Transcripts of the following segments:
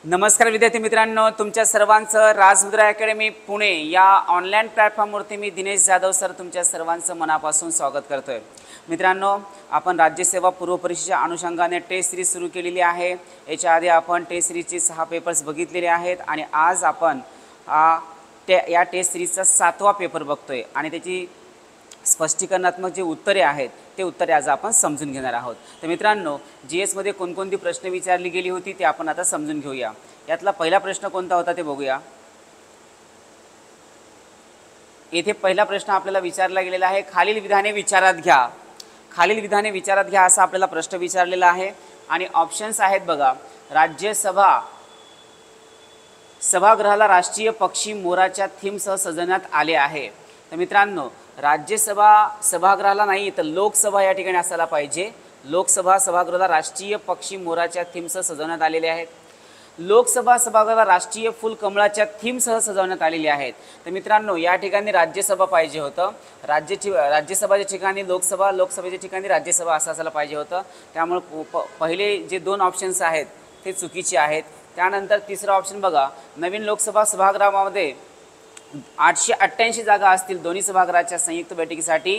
नमस्कार विद्यार्थी मित्रांनो, तुमच्या सर्वांचं राजमुद्रा अकॅडमी पुणे या ऑनलाईन प्लॅटफॉर्मवरती मी दिनेश जाधव सर तुमच्या सर्वांचं मनापासून स्वागत करतोय। मित्रांनो, आपण राज्यसेवा पूर्व परीक्षेच्या अनुषंगाने टेस्ट सिरीज सुरू केलेली आहे। याच्या आधी आपण टेस्ट सिरीजचे 6 पेपर्स बघितलेले आहेत आणि आज आपण या टेस्ट सिरीजचा 7वा पेपर बघतोय आणि त्याची स्पष्टीकरणात्मक जे उत्तरे आहेत ते उत्तरे आज आपण समजून घेणार आहोत। तर मित्रांनो, जीएस मध्ये कोणकोणती प्रश्न विचारली गेली होती ते आपण आता समजून घेऊया। यातला पहिला प्रश्न कोणता होता ते बघूया। येथे पहिला प्रश्न आपल्याला विचारला गेलेला आहे, खालील विधाने विचारात घ्या। खालील विधाने विचारात घ्या असा आपल्याला प्रश्न विचारलेला आहे आणि ऑप्शन्स आहेत बघा। राज्यसभा सभागृहाला राष्ट्रीय पक्षी मोराच्या थीमसह सजवण्यात आले आहे। तर मित्रांनो, राज्यसभा सभागृहाला नाही तर लोकसभा या ठिकाणी असायला पाहिजे। लोकसभा सभागृहाला राष्ट्रीय पक्षी मोराच्या थीमसह सजवण्यात आलेले आहेत। लोकसभा सभागृहाला राष्ट्रीय फुल कमळाच्या थीमसह सजवण्यात आलेले आहेत। तर मित्रांनो, या ठिकाणी राज्यसभा पाहिजे होतं। राज्यसभाच्या ठिकाणी लोकसभा, लोकसभेच्या ठिकाणी राज्यसभा असं असायला पाहिजे होतं। त्यामुळे पहिले जे 2 ऑप्शन्स आहेत ते चुकीचे आहेत। त्यानंतर तिसरा ऑप्शन बघा, नवीन लोकसभा सभागृहामध्ये 888 जागा असतील। दोन्ही सभागृहाच्या संयुक्त बैठकीसाठी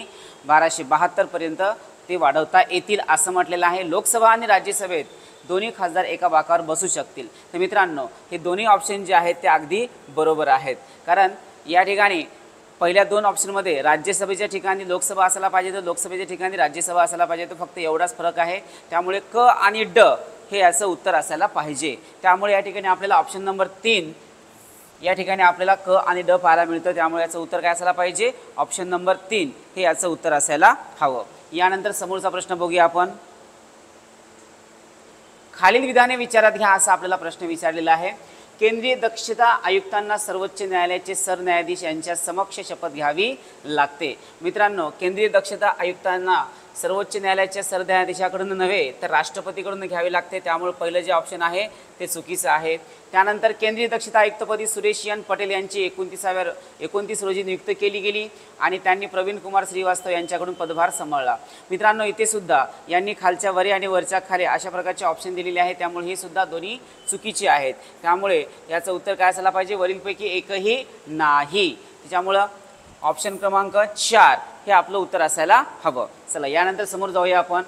1272 पर्यंत ते वाढवता येतील असं म्हटलेलं आहे। लोकसभा आणि राज्यसभेत दोन्ही खासदार एका बाकावर बसू शकतील। तर मित्रांनो, हे दोन्ही ऑप्शन जे आहेत ते अगदी बरोबर आहेत, कारण या ठिकाणी पहिल्या 2 ऑप्शनमध्ये राज्यसभेच्या ठिकाणी लोकसभा असायला पाहिजे तर लोकसभेच्या ठिकाणी राज्यसभा असायला पाहिजे, तर फक्त एवढाच फरक आहे। त्यामुळे क आणि ड हे याचं उत्तर असायला पाहिजे। त्यामुळे या ठिकाणी आपल्याला ऑप्शन नंबर 3 या ठिकाणी आपल्याला क आणि ड पाहायला मिळतं। त्यामुळे याचं उत्तर काय असायला पाहिजे? ऑप्शन नंबर 3 हे याचं उत्तर असायला हवं। यानंतर समोरचा प्रश्न बघूया आपण। खालील विधाने विचारात घ्या असा आपल्याला प्रश्न विचारलेला आहे। केंद्रीय दक्षता आयुक्तांना सर्वोच्च न्यायालयाचे सरन्यायाधीश यांच्या समक्ष शपथ घ्यावी लागते। मित्रांनो, केंद्रीय दक्षता आयुक्तांना सर्वोच्च न्यायालयाच्या सरन्यायाधीशाकडून नव्हे तर राष्ट्रपतीकडून घ्यावी लागते। त्यामुळे पहिलं जे ऑप्शन आहे ते चुकीचं आहे। त्यानंतर केंद्रीय दक्षता आयुक्तपदी सुरेश एन पटेल यांची 29 रोजी नियुक्ती केली गेली आणि त्यांनी प्रवीण कुमार श्रीवास्तव यांच्याकडून पदभार सांभाळला। मित्रांनो, इथे सुद्धा यांनी खालच्या वरी आणि वरच्या खाली अशा प्रकारचे ऑप्शन दिलेले आहेत। त्यामुळे हे सुद्धा दोन्ही चुकीचे आहेत। त्यामुळे याचं उत्तर काय असायला पाहिजे? वरीलपैकी एकही नाही। त्याच्यामुळं ऑप्शन क्रमांक 4 हे आपलं उत्तर असायला हवं। चला यानंतर समोर जाऊया आपण।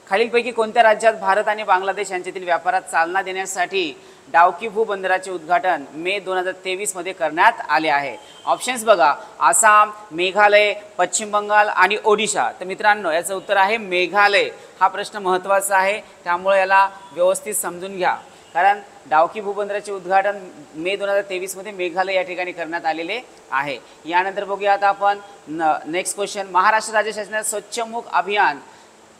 खालीलपैकी कोणत्या राज्यात भारत आणि बांगलादेश यांच्यातील व्यापारात चालना देण्यासाठी डावकी भूबंदराचे उद्घाटन मे 2023 मध्ये करण्यात आले आहे? ऑप्शन्स बघा, आसाम, मेघालय, पश्चिम बंगाल आणि ओडिशा। तर मित्रांनो, याचं उत्तर आहे मेघालय। हा प्रश्न महत्त्वाचा आहे, त्यामुळे याला व्यवस्थित समजून घ्या, कारण डावकी भूबंदराचे उद्घाटन मे 2023 मध्ये मेघालय या ठिकाणी करण्यात आलेले आहे। यानंतर बघूया आता आपण नेक्स्ट क्वेश्चन। महाराष्ट्र राज्य शासनाचे स्वच्छमुख अभियान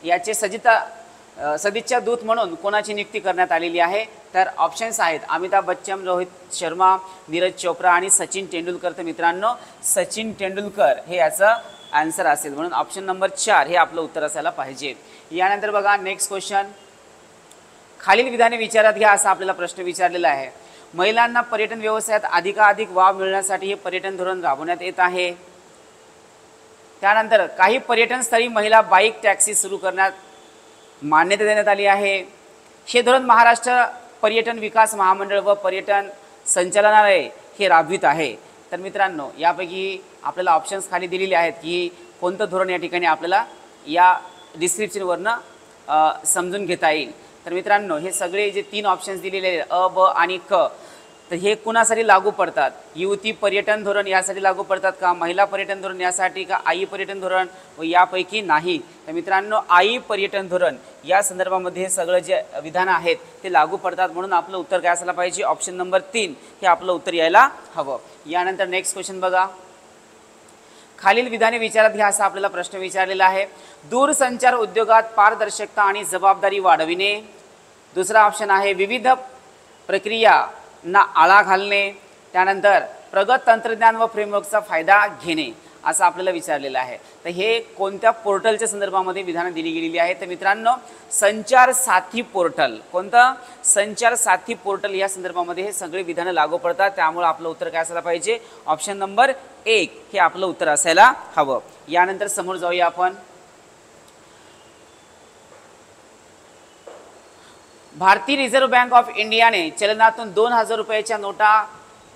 याचे सदिच्छा दूत म्हणून कोणाची नियुक्ती करण्यात आलेली आहे? तर ऑप्शन्स आहेत अमिताभ बच्चन, रोहित शर्मा, नीरज चोप्रा आणि सचिन तेंडुलकर। तर मित्रांनो, सचिन तेंडुलकर हे याचं आन्सर असेल, म्हणून ऑप्शन नंबर 4 हे आपलं उत्तर असायला पाहिजे। यानंतर बघा नेक्स्ट क्वेश्चन। खालील विधाने विचारात घ्या असा आपल्याला प्रश्न विचारलेला आहे। महिलांना पर्यटन व्यवसायात अधिकाधिक वाव मिळण्यासाठी हे पर्यटन धोरण राबवण्यात येत आहे। त्यानंतर काही पर्यटन स्थळी महिला बाईक टॅक्सी सुरू करण्यात मान्यता देण्यात आली आहे। हे धोरण महाराष्ट्र पर्यटन विकास महामंडळ व पर्यटन संचालनालय हे राबवित आहे। तर मित्रांनो, यापैकी आपल्याला ऑप्शन्स खाली दिलेले आहेत की कोणतं धोरण या ठिकाणी आपल्याला या डिस्क्रिप्शनवरनं समजून घेता येईल। तर मित्रांनो, हे सगळे जे 3 ऑप्शन्स दिलेले आहेत अ, ब आणि क, तर हे कुणासाठी लागू पडतात? युवती पर्यटन धोरण यासाठी लागू पडतात का? महिला पर्यटन धोरण यासाठी का? आई पर्यटन धोरण व यापैकी नाही? तर मित्रांनो, आई पर्यटन धोरण या संदर्भामध्ये हे सगळं जे विधान आहेत ते लागू पडतात, म्हणून आपलं उत्तर काय असायला पाहिजे? ऑप्शन नंबर 3 हे आपलं उत्तर यायला हवं। यानंतर नेक्स्ट क्वेश्चन बघा। खालील विधाने विचारात घ्या असा आपल्याला प्रश्न विचारलेला आहे। दूरसंचार उद्योगात पारदर्शकता आणि जबाबदारी वाढविणे। दुसरा ऑप्शन आहे विविध प्रक्रियांना आळा घालणे। त्यानंतर प्रगत तंत्रज्ञान व फ्रेमवर्कचा फायदा घेणे असं आपल्याला विचारलेलं आहे। तर हे कोणत्या पोर्टलच्या संदर्भामध्ये विधानं दिली गेलेली आहे? तर मित्रांनो, संचार साथी पोर्टल। कोणतं? संचार साथी पोर्टल या संदर्भामध्ये हे सगळे विधानं लागू पडतात। त्यामुळे आपलं उत्तर काय असायला पाहिजे? ऑप्शन नंबर 1 हे आपलं उत्तर असायला हवं। यानंतर समोर जाऊया आपण। भारतीय रिझर्व्ह बँक ऑफ इंडियाने चलनातून 2000 रुपयाच्या नोटा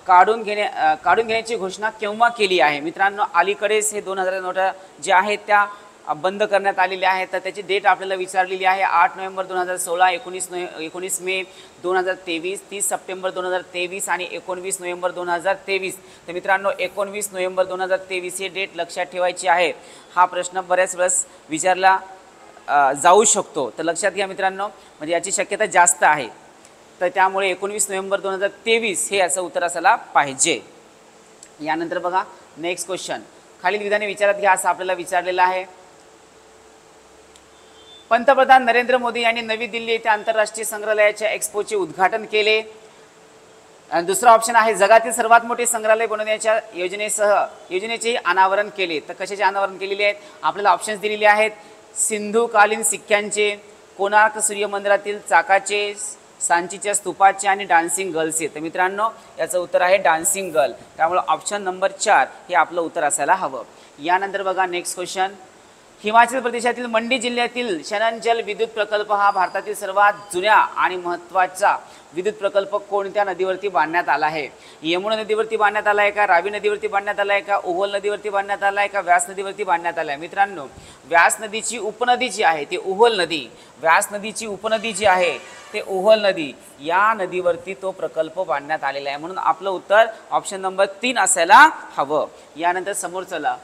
काढून घेण्याची घोषणा केव्हा केली आहे? मित्रांनो, अलीकडेच हे 2000 नोटा ज्या आहेत त्या बंद करण्यात आलेल्या आहेत. तर त्याची डेट आपल्याला विचारलेली आहे 8 नोव्हेंबर 2016, 19 मे 2023, 30 सप्टेंबर 2023 आणि 19 नोव्हेंबर 2023. तर मित्रांनो, 19 नोव्हेंबर 2023 ही डेट लक्षात ठेवायची आहे. हा प्रश्न बऱ्याच वेळेस विचारला जाऊ शकतो, तर लक्षात घ्या मित्रांनो, म्हणजे याची शक्यता जास्त आहे. तर त्यामुळे 19 नोव्हेंबर 2023 हे याचं उत्तर असायला पाहिजे. यानंतर बघा नेक्स्ट क्वेश्चन, खालील विधाने विचारात घ्या असं आपल्याला विचारलेलं आहे. पंतप्रधान नरेंद्र मोदी यांनी नवी दिल्ली येथे आंतरराष्ट्रीय संग्रहालयाच्या एक्स्पोचे उद्घाटन केले. आणि दुसरा ऑप्शन आहे जगातील सर्वात मोठे संग्रहालय बनवण्याच्या योजनेचे अनावरण केले. तर कशाचे अनावरण केलेले आहेत? आपल्याला ऑप्शन्स दिलेले आहेत. सिंधुकालीन सिक्क्यांचे, कोणार्क सूर्यमंदिरातील चाकाचे, सांचीच्या स्तूपाचे आणि डान्सिंग गर्लचे. तर मित्रांनो, याचं उत्तर आहे डान्सिंग गर्ल. त्यामुळे ऑप्शन नंबर 4 हे आपलं उत्तर असायला हवं. यानंतर बघा नेक्स्ट क्वेश्चन, हिमाचल प्रदेशातील मंडी जिल्ह्यातील शनन जल विद्युत प्रकल्प हा भारतातील सर्वात जुन्या आणि महत्त्वाचा विद्युत प्रकल्प कोणत्या नदीवरती बांधण्यात आला आहे? यमुना नदीवरती बांधण्यात आला आहे का, रावी नदीवरती बांधण्यात आला आहे का, उव्हल नदीवरती बांधण्यात आला आहे का, व्यास नदीवरती बांधण्यात आला आहे? मित्रांनो, व्यास नदीची उपनदी जी आहे ती उव्हल नदी, व्यास नदीची उपनदी जी आहे ते उव्हल नदी, या नदीवरती तो प्रकल्प बांधण्यात आलेला आहे. म्हणून आपलं उत्तर ऑप्शन नंबर 3 असायला हवं. यानंतर समोर चला,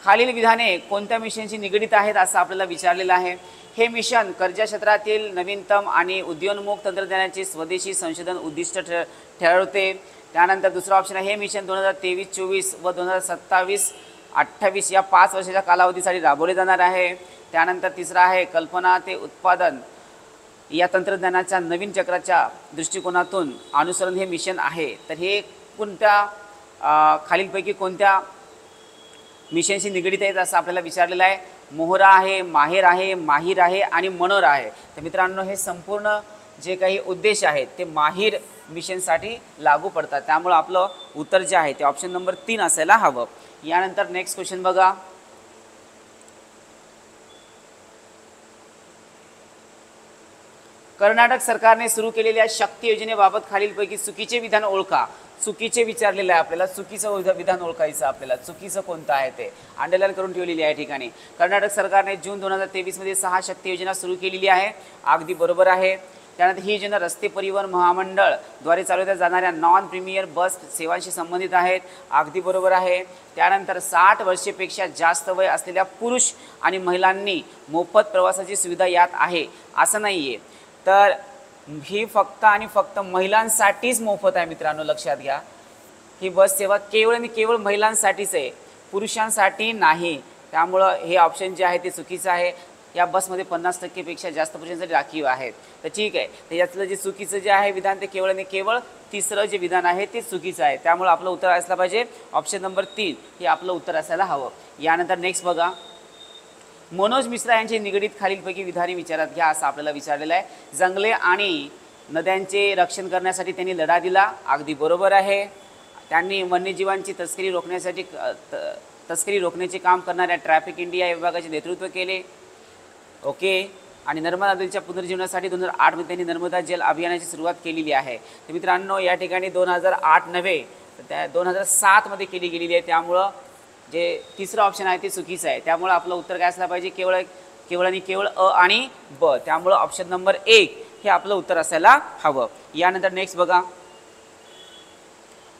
खालील विधाने कोणत्या मिशनशी निगडित आहेत असं आपल्याला विचारलेलं आहे. हे मिशन कर्जा क्षेत्रातील नवीनतम आणि उदयोन्मुख तंत्रज्ञानाचे स्वदेशी संशोधन उद्दिष्ट ठरवते. त्यानंतर दुसरा ऑप्शन आहे, हे मिशन 2023-24 व 2027-28 या 5 वर्षाच्या कालावधीसाठी राबवले जाणार आहे. त्यानंतर तिसरा आहे, कल्पना ते उत्पादन या तंत्रज्ञानाच्या नवीन चक्राच्या दृष्टिकोनातून अनुसरण हे मिशन आहे. तर हे कोणत्या खालीलपैकी कोणत्या मिशनशी निगडित आहेत असं आपल्याला विचारलेलं आहे. मोहरा आहे, माहेर आहे, माहीर आहे आणि मनोर आहे. तर मित्रांनो, हे संपूर्ण जे काही उद्देश आहेत ते माहीर मिशनसाठी लागू पडतात. त्यामुळे आपलं उत्तर जे आहे ते ऑप्शन नंबर 3 असायला हवं. यानंतर नेक्स्ट क्वेश्चन बघा, कर्नाटक सरकारने सुरू केलेल्या शक्ती योजनेबाबत खालीलपैकी चुकीचे विधान ओळखा. चुकीचे विचारलेलं आहे आपल्याला, चुकीचं विधान ओळखायचं आपल्याला. चुकीचं कोणतं आहे ते अंडरलाईन करून ठेवलेली आहे ठिकाणी. कर्नाटक सरकारने जून 2023 मध्ये 6 शक्ती योजना सुरू केलेली आहे. अगदी बरोबर आहे. त्यानंतर ही योजना रस्ते परिवहन महामंडळ द्वारे चालवल्या जाणाऱ्या नॉन प्रीमियर बस सेवांशी संबंधित आहेत. अगदी बरोबर आहे. त्यानंतर 60 वर्षेपेक्षा जास्त वय असलेल्या पुरुष आणि महिलांनी मोफत प्रवासाची सुविधा यात आहे असं नाही आहे. तर ही फक्त आणि फक्त महिलांसाठीच मोफत आहे मित्रांनो, लक्षात घ्या. ही बस सेवा केवळ आणि केवळ महिलांसाठीच आहे, पुरुषांसाठी नाही. त्यामुळं हे ऑप्शन जे आहे ते चुकीचं आहे. या बसमध्ये 50% पेक्षा जास्त पुरुषांसाठी राखीव आहेत. तर ठीक आहे, तर यातलं जे चुकीचं जे आहे विधान ते केवळ आणि केवळ तिसरं जे विधान आहे ते चुकीचं आहे. त्यामुळे आपलं उत्तर असलं पाहिजे ऑप्शन नंबर 3 हे आपलं उत्तर असायला हवं. यानंतर नेक्स्ट बघा, मनोज मिश्रा यांची निगडीत खालीलपैकी विधाने विचारात घ्या असं आपल्याला विचारलेलं आहे. जंगले आणि नद्यांचे रक्षण करण्यासाठी त्यांनी लढा दिला. अगदी बरोबर आहे. त्यांनी वन्यजीवांची तस्करी रोखण्याचे काम करणाऱ्या ट्रॅफिक इंडिया या विभागाचे नेतृत्व केले. ओके. आणि नर्मदा नदीच्या पुनर्जीवनासाठी 2008 मध्ये त्यांनी नर्मदा जल अभियानाची सुरुवात केलेली आहे. तर मित्रांनो, या ठिकाणी 2008 नव्हे तर त्या 2007 मध्ये केली गेलेली आहे. त्यामुळं जे तिसरं ऑप्शन आहे ते चुकीचं आहे. त्यामुळे आपलं उत्तर काय असलं पाहिजे, केवळ आणि केवळ अ आणि ब. त्यामुळं ऑप्शन नंबर 1 हे आपलं उत्तर असायला हवं. यानंतर नेक्स्ट बघा,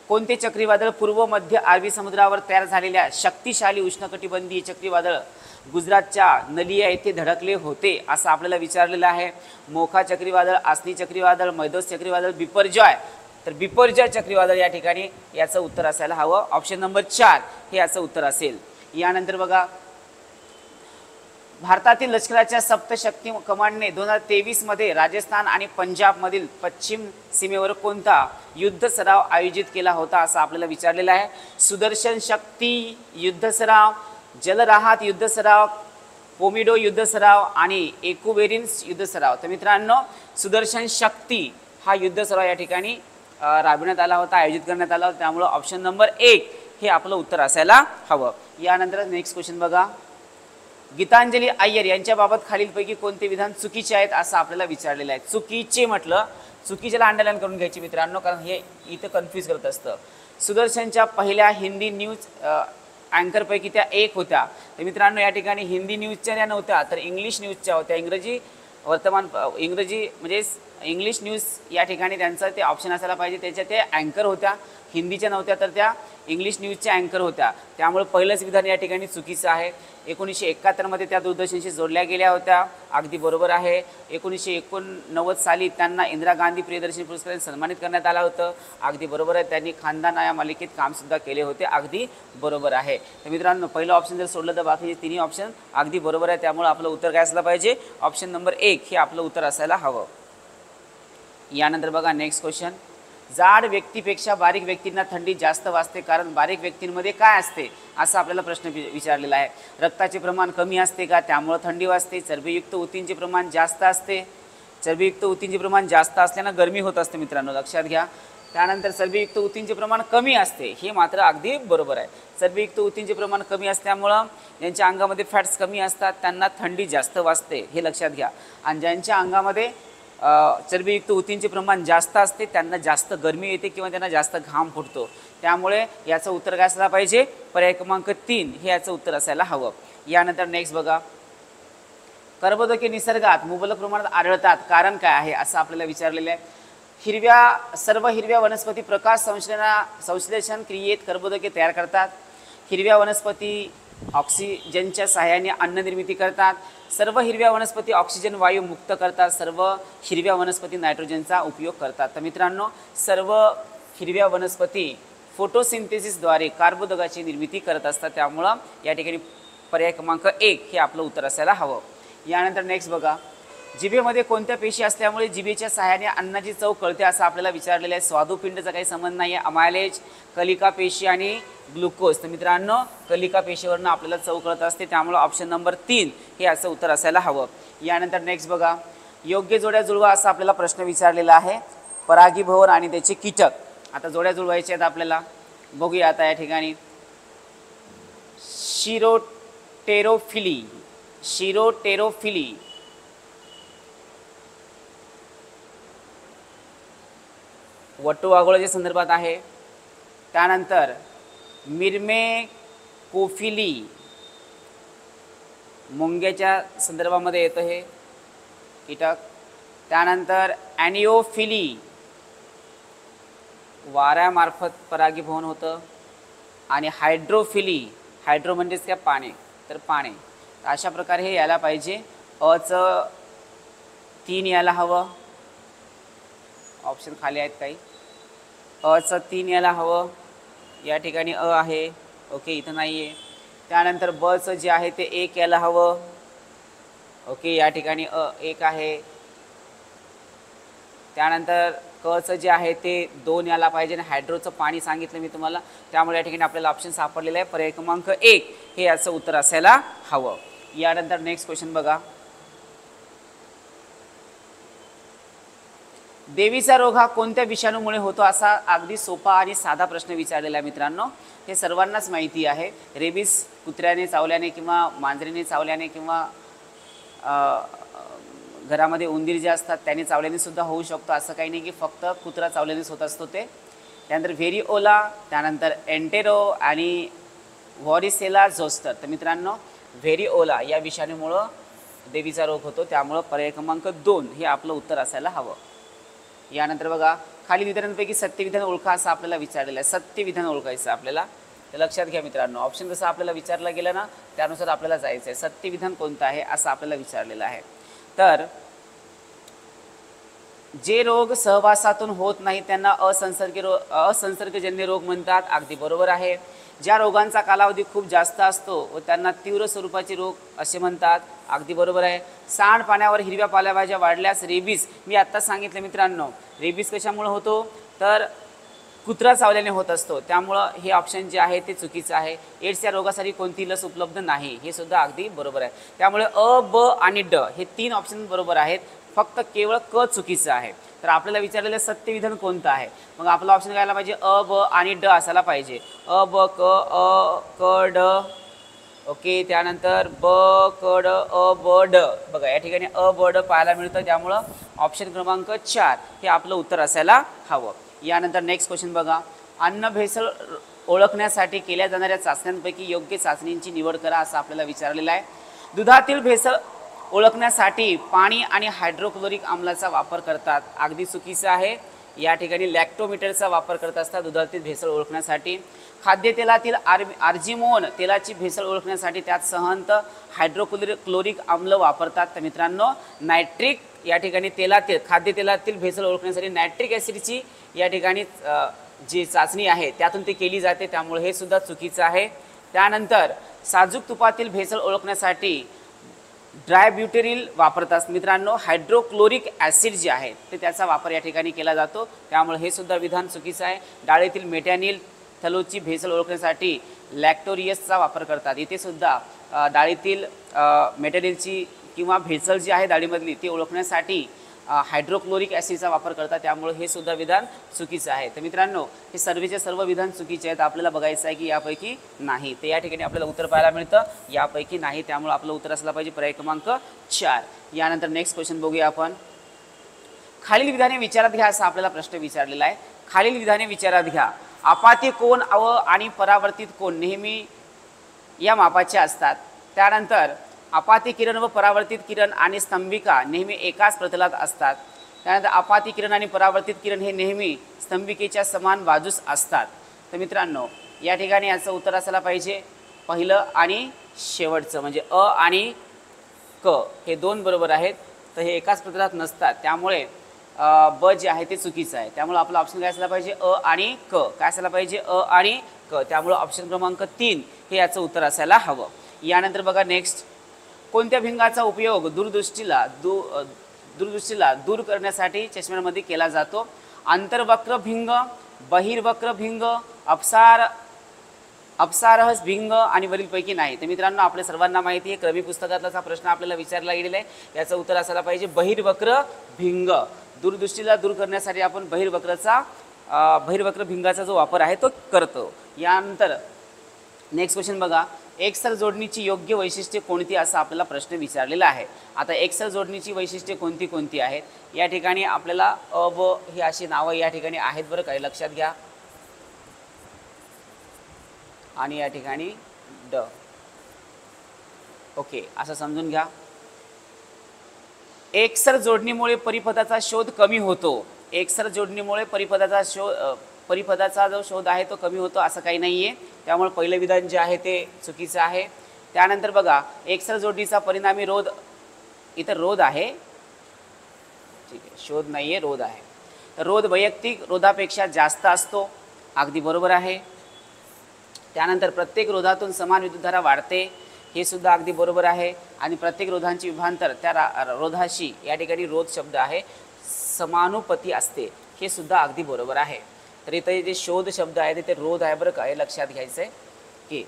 कोणते चक्रीवादळ पूर्व मध्य अरबी समुद्रावर तयार झालेल्या शक्तिशाली उष्णकटिबंधीय चक्रीवादळ गुजरातच्या नलिया येथे धडकले होते असं आपल्याला विचारलेलं आहे. मोखा चक्रीवादळ, आसनी चक्रीवादळ, मैदोस चक्रीवादळ, बिपरजॉय. तर बिपरजॉय चक्रीवादळ या ठिकाणी याचं उत्तर असायला हवं. ऑप्शन नंबर 4 हे याचं उत्तर असेल. यानंतर बघा, भारतातील लष्कराच्या सप्तशक्ती कमांडने 2023 मध्ये राजस्थान आणि पंजाबमधील पश्चिम सीमेवर कोणता युद्ध सराव आयोजित केला होता असं आपल्याला विचारलेलं आहे. सुदर्शन शक्ती युद्ध सराव, जलराहत युद्ध सराव, पोमिडो युद्ध सराव आणि एकुबेरिन्स युद्ध सराव. तर मित्रांनो, सुदर्शन शक्ती हा युद्ध सराव या ठिकाणी राबविण्यात आला होता, आयोजित करण्यात आला होता. त्यामुळं ऑप्शन नंबर 1 हे आपलं उत्तर असायला हवं. यानंतर नेक्स्ट क्वेश्चन बघा, गीतांजली अय्यर यांच्याबाबत खालीलपैकी कोणते विधान चुकीचे आहेत असं आपल्याला विचारलेलं आहे. चुकीचे म्हटलं, चुकीच्याला अंडरलाईन करून घ्यायची मित्रांनो, कारण हे इथं कन्फ्यूज करत असतं. सुदर्शनच्या पहिल्या हिंदी न्यूज अँकरपैकी त्या एक होत्या. तर मित्रांनो या ठिकाणी हिंदी न्यूजच्या त्या नव्हत्या, तर इंग्लिश न्यूजच्या होत्या. इंग्रजी म्हणजे इंग्लिश न्यूज या ठिकाणी त्यांचं ते ऑप्शन असायला पाहिजे. त्याच्या ते अँकर होत्या, हिंदीच्या नव्हत्या, तर त्या इंग्लिश न्यूजच्या अँकर होत्या. त्यामुळे पहिलंच विधान या ठिकाणी चुकीचं आहे. 1971 मध्ये त्या दूरदर्शनशी जोडल्या गेल्या होत्या, अगदी बरोबर आहे. 1989 साली त्यांना इंदिरा गांधी प्रियदर्शनी पुरस्काराने सन्मानित करण्यात आलं होतं, अगदी बरोबर आहे. त्यांनी खानदान या मालिकेत कामसुद्धा केले होते, अगदी बरोबर आहे. तर मित्रांनो पहिलं ऑप्शन जर सोडलं तर बाकीचे तिन्ही ऑप्शन अगदी बरोबर आहे. त्यामुळे आपलं उत्तर काय असलं पाहिजे, ऑप्शन नंबर 1 हे आपलं उत्तर असायला हवं. यानंतर बघा नेक्स्ट क्वेश्चन. जाड व्यक्तीपेक्षा बारीक व्यक्तींना थंडी जास्त वाजते, कारण बारीक व्यक्तींमध्ये काय असते असा आपल्याला प्रश्न विचारलेला आहे. रक्ताचे प्रमाण कमी असते का, त्यामुळे थंडी वाजते. चरबीयुक्त ऊतींचे प्रमाण जास्त असते, चरबीयुक्त ऊतींचे प्रमाण जास्त असल्यानं गरमी होत असते मित्रांनो, लक्षात घ्या. त्यानंतर चरबीयुक्त ऊतींचे प्रमाण कमी असते, हे मात्र अगदी बरोबर आहे. चरबीयुक्त ऊतींचे प्रमाण कमी असल्यामुळं ज्यांच्या अंगामध्ये फॅट्स कमी असतात त्यांना थंडी जास्त वाजते, हे लक्षात घ्या. आणि ज्यांच्या अंगामध्ये चरबीयुक्त ऊतींचे प्रमाण जास्त असते त्यांना जास्त गरमी येते किंवा त्यांना जास्त घाम फुटतो. त्यामुळे याचं उत्तर काय असायला पाहिजे, पर्याय क्रमांक 3 हे याचं उत्तर असायला हवं. यानंतर नेक्स्ट बघा. कर्बोदके निसर्गात मुबलक प्रमाणात आढळतात, कारण काय आहे असं आपल्याला विचारलेलं आहे. सर्व हिरव्या वनस्पती प्रकाश संश्लेषण क्रियेत कर्बोदके तयार करतात. हिरव्या वनस्पती ऑक्सिजनच्या सहाय्याने अन्न निर्मिती करतात. सर्व हिरव्या वनस्पती ऑक्सिजन वायू मुक्त करतात. सर्व हिरव्या वनस्पती नायट्रोजनचा उपयोग करतात. तर मित्रांनो सर्व हिरव्या वनस्पती फोटोसिंथेसिसद्वारे कार्बोदकाची निर्मिती करत असतात. त्यामुळं या ठिकाणी पर्याय क्रमांक 1 हे आपलं उत्तर असायला हवं. यानंतर नेक्स्ट बघा. जिभेमध्ये कोणत्या पेशी असल्यामुळे जिभेच्या सहाय्याने अन्नाची चव कळते असं आपल्याला विचारलेलं आहे. स्वादुपिंडचा काही संबंध नाही आहे. अमायलेज, कलिका पेशी आणि ग्लुकोज. तर मित्रांनो कलिका पेशीवरनं आपल्याला चव कळत असते, त्यामुळे ऑप्शन नंबर 3 हे याचं उत्तर असायला हवं. यानंतर नेक्स्ट बघा. योग्य जोड्या जुळवा असा आपल्याला प्रश्न विचारलेला आहे. परागीभवन आणि त्याचे कीटक. आता जोड्या जुळवायच्या आहेत आपल्याला, बघूया आता या ठिकाणी. शिरोटेरोफिली वटवाघळाच्या संदर्भात आहे. त्यानंतर मिरमेकोफिली मुंग्याच्या संदर्भामध्ये येतं हे कीटक. त्यानंतर ॲनिओफिली वाऱ्यामार्फत परागीभवन होतं. आणि हायड्रोफिली, हायड्रो म्हणजेच काय पाणी, तर पाणी. अशा प्रकारे हे यायला पाहिजे. अचं 3 यायला हवं, ऑप्शन खाली आहेत काही. अचं 3 यायला हवं, या ठिकाणी अ आहे, ओके इथं नाही आहे. त्यानंतर बचं जे आहे ते 1 यायला हवं, ओके या ठिकाणी 1 आहे. त्यानंतर कचं जे आहे ते 2 यायला पाहिजे. आणि हायड्रोचं पाणी सांगितलं मी तुम्हाला, त्यामुळे या ठिकाणी आपल्याला ऑप्शन सापडलेलं आहे. पर्याय क्रमांक 1 हे याचं उत्तर असायला हवं. यानंतर नेक्स्ट क्वेश्चन बघा. देवीचा रोग हा कोणत्या विषाणूमुळे होतो असा अगदी सोपा आणि साधा प्रश्न विचारलेला आहे मित्रांनो. हे सर्वांनाच माहिती आहे. रेबीज कुत्र्याने चावल्याने किंवा मांजरीने चावल्याने किंवा घरामध्ये उंदीर जे असतात त्याने चावल्याने सुद्धा होऊ शकतो. असं काही नाही की फक्त कुत्रा चावल्यानेच होत असतो ते. त्यानंतर व्हेरिओला, त्यानंतर एंटेरो आणि व्हॉरिसेला झोस्टर. तर मित्रांनो व्हेरिओला या विषाणूमुळं देवीचा रोग होतो, त्यामुळं पर्याय क्रमांक 2 हे आपलं उत्तर असायला हवं. यानंतर बघा. खालील विधानांपैकी सत्यविधान ओळखा असं आपल्याला विचारलेलं आहे. सत्यविधान ओळखायचं आपल्याला, तर लक्षात घ्या मित्रांनो. ऑप्शन जसं आपल्याला विचारलं गेलं ना त्यानुसार आपल्याला जायचं आहे. सत्यविधान कोणतं आहे असं आपल्याला विचारलेलं आहे. तर जे रोग सहवासातून होत नाही त्यांना असंसर्गजन्य रोग म्हणतात, अगदी बरोबर आहे. ज्या रोगांचा कालावधी खूप जास्त असतो व त्यांना तीव्र स्वरूपाचे रोग असे म्हणतात, अगदी बरोबर आहे. सांडपाण्यावर हिरव्या पालेभाज्या वाढल्यास रेबीज, मी आत्ता सांगितलं मित्रांनो, रेबीज कशामुळे होतो तर कुत्रा चावल्याने होत असतो, त्यामुळं हे ऑप्शन जे आहे ते चुकीचं आहे. एड्स या रोगासाठी कोणती लस उपलब्ध नाही, हे सुद्धा अगदी बरोबर आहे. त्यामुळे अ, ब आणि ड हे 3 ऑप्शन बरोबर आहेत, फक्त केवळ क चुकीचं आहे. तर आपल्याला विचारलेलं सत्यविधान कोणतं आहे, मग आपला ऑप्शन घ्यायला पाहिजे अ, ब आणि ड असायला पाहिजे. अ, ब, क, ड ओके, त्यानंतर ब क ड अ ब ड, बघा या ठिकाणी अ ब ड पाहायला मिळतं, त्यामुळं ऑप्शन क्रमांक 4 हे आपलं उत्तर असायला हवं. यानंतर नेक्स्ट क्वेश्चन बघा, अन्न भेसळ ओळखण्यासाठी केल्या जाणाऱ्या चाचण्यांपैकी योग्य चाचणींची निवड करा असं आपल्याला विचारलेलं आहे. दुधातील भेसळ ओळखण्यासाठी पाणी आणि हायड्रोक्लोरिक आम्लाचा वापर करतात, अगदी चुकीचं आहे. या ठिकाणी लॅक्टोमीटरचा वापर करत असतात दुधातील भेसळ ओळखण्यासाठी. खाद्यतेलातील आर्जिमोन तेलाची भेसळ ओळखण्यासाठी त्यात सहंत हायड्रोक्लोरिक आम्ल वापरतात. तर मित्रांनो, नायट्रिक या ठिकाणी तेलातील खाद्यतेलातील भेसळ ओळखण्यासाठी नायट्रिक ॲसिडची या ठिकाणी जी चाचणी आहे त्यातून ते केली जाते, त्यामुळे हे सुद्धा चुकीचं आहे. त्यानंतर साजूक तुपातील भेसळ ओळखण्यासाठी ड्रायब्युटेरिल वापरतात मित्रांनो. हायड्रोक्लोरिक ॲसिड जे आहे ते त्याचा वापर या ठिकाणी केला जातो, त्यामुळे हे सुद्धा विधान चुकीचं आहे. डाळीतील मेटॅनिल थलोची भेसळ ओळखण्यासाठी लॅक्टोरियसचा वापर करतात. इथे सुद्धा डाळीतील मेटॅनिलची किंवा भेसळ जी आहे डाळीमधली ती ओळखण्यासाठी हायड्रोक्लोरिक ॲसिडचा वापर करतात, त्यामुळे हे सुद्धा विधान चुकीचं आहे. तर मित्रांनो, हे सर्वचे सर्व विधान चुकीचे आहेत. आपल्याला बघायचं आहे की यापैकी नाही, ते या ठिकाणी आपल्याला उत्तर पाहायला मिळतं यापैकी नाही, त्यामुळे आपलं उत्तर असलं पाहिजे पर्याय क्रमांक 4. यानंतर नेक्स्ट क्वेश्चन बघूया आपण. खालील विधाने विचारात घ्या असा आपल्याला प्रश्न विचारलेला आहे. खालील विधाने विचारात घ्या. आपाती कोन आणि परावर्तित कोन नेहमी या मापाचे असतात. त्यानंतर आपाती किरण व परावर्तित किरण आणि स्तंभिका नेहमी एकाच प्रतलात असतात. त्यानंतर आपाती किरण आणि परावर्तित किरण हे नेहमी स्तंभिकेच्या समान बाजूस असतात. तर मित्रांनो, या ठिकाणी याचं उत्तर असायला पाहिजे पहिलं आणि शेवटचं, म्हणजे अ आणि क हे दोन बरोबर आहेत. तर हे एकाच प्रतलात नसतात, त्यामुळे ब जे आहे ते चुकीचं आहे. त्यामुळे आपला ऑप्शन काय असला पाहिजे अ आणि क. काय असायला पाहिजे अ आणि क, त्यामुळे ऑप्शन क्रमांक 3 हे याचं उत्तर असायला हवं. यानंतर बघा नेक्स्ट, कोणत्या भिंगाचा उपयोग दूरदृष्टीला दूर करण्यासाठी चष्म्यांमध्ये केला जातो? आंतरवक्र भिंग, बहिर्वक्र भिंग, अपसारहस भिंग आणि वरीलपैकी नाही. तर मित्रांनो, आपल्या सर्वांना माहिती आहे क्रमी पुस्तकातला प्रश्न आपल्याला विचारला गेलेला आहे, याचं उत्तर असायला पाहिजे बहिर्वक्र भिंग. दूरदृष्टीला दूर करण्यासाठी आपण बहिर्वक्र भिंगाचा जो वापर आहे तो करतो. यानंतर नेक्स्ट क्वेश्चन बघा, एकसर जोडणीची योग्य वैशिष्ट्ये कोणती असा आपल्याला प्रश्न विचारलेला आहे. आता एकसर जोडणीची वैशिष्ट्ये कोणती कोणती आहेत? या ठिकाणी आपल्याला अ ब ही अशी नावं या ठिकाणी आहेत बरं, काही लक्षात घ्या. आणि या ठिकाणी ड. ओके, असं समजून घ्या. एकसर जोडणीमुळे परिपदाचा शोध कमी होतो. एकसर जोडणीमुळे परिपदाचा जो शोध आहे तो कमी होतो असं काही नाही आहे, त्यामुळे पहिलं विधान जे आहे ते चुकीचं आहे. त्यानंतर बघा, एकसर जोडणीचा परिणामी रोध, इथं रोध आहे, ठीक आहे, शोध नाही आहे, रोध आहे. तर रोध वैयक्तिक रोधापेक्षा जास्त असतो, अगदी बरोबर आहे. त्यानंतर प्रत्येक रोधातून समान विद्युतधारा वाढते, हे सुद्धा अगदी बरोबर आहे. आणि प्रत्येक रोधांची विभांतर त्या रोधाशी या ठिकाणी रोध शब्द आहे समानुपती असते, हे सुद्धा अगदी बरोबर आहे. तर इथे जे शोध शब्द आहे ते रोध आहे बरं का, हे लक्षात घ्यायचं आहे की.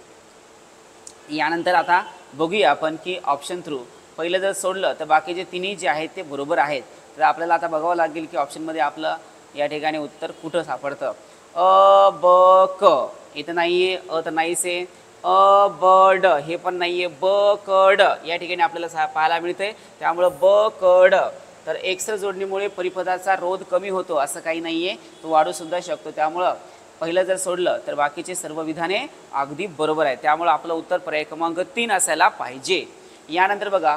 यानंतर आता बघूया आपण की ऑप्शन थ्रू पहिलं जर सोडलं तर बाकीचे तिन्ही जे आहेत ते बरोबर आहेत. तर आपल्याला आता बघावं लागेल की ऑप्शनमध्ये आपलं या ठिकाणी उत्तर कुठं सापडतं. अ ब क इथं नाही आहे, अ तर नाहीच आहे. अ ब ड हे पण नाही आहे. ब क ड या ठिकाणी आपल्याला पाहायला मिळते, त्यामुळं ब क ड. तर एकसर जोडणीमुळे परिपदाचा रोध कमी होतो असं काही नाही आहे, तो वाढूसुद्धा शकतो. त्यामुळं पहिलं जर सोडलं तर बाकीचे सर्व विधाने अगदी बरोबर आहे, त्यामुळं आपलं उत्तर पर्याय क्रमांक 3 असायला पाहिजे. यानंतर बघा,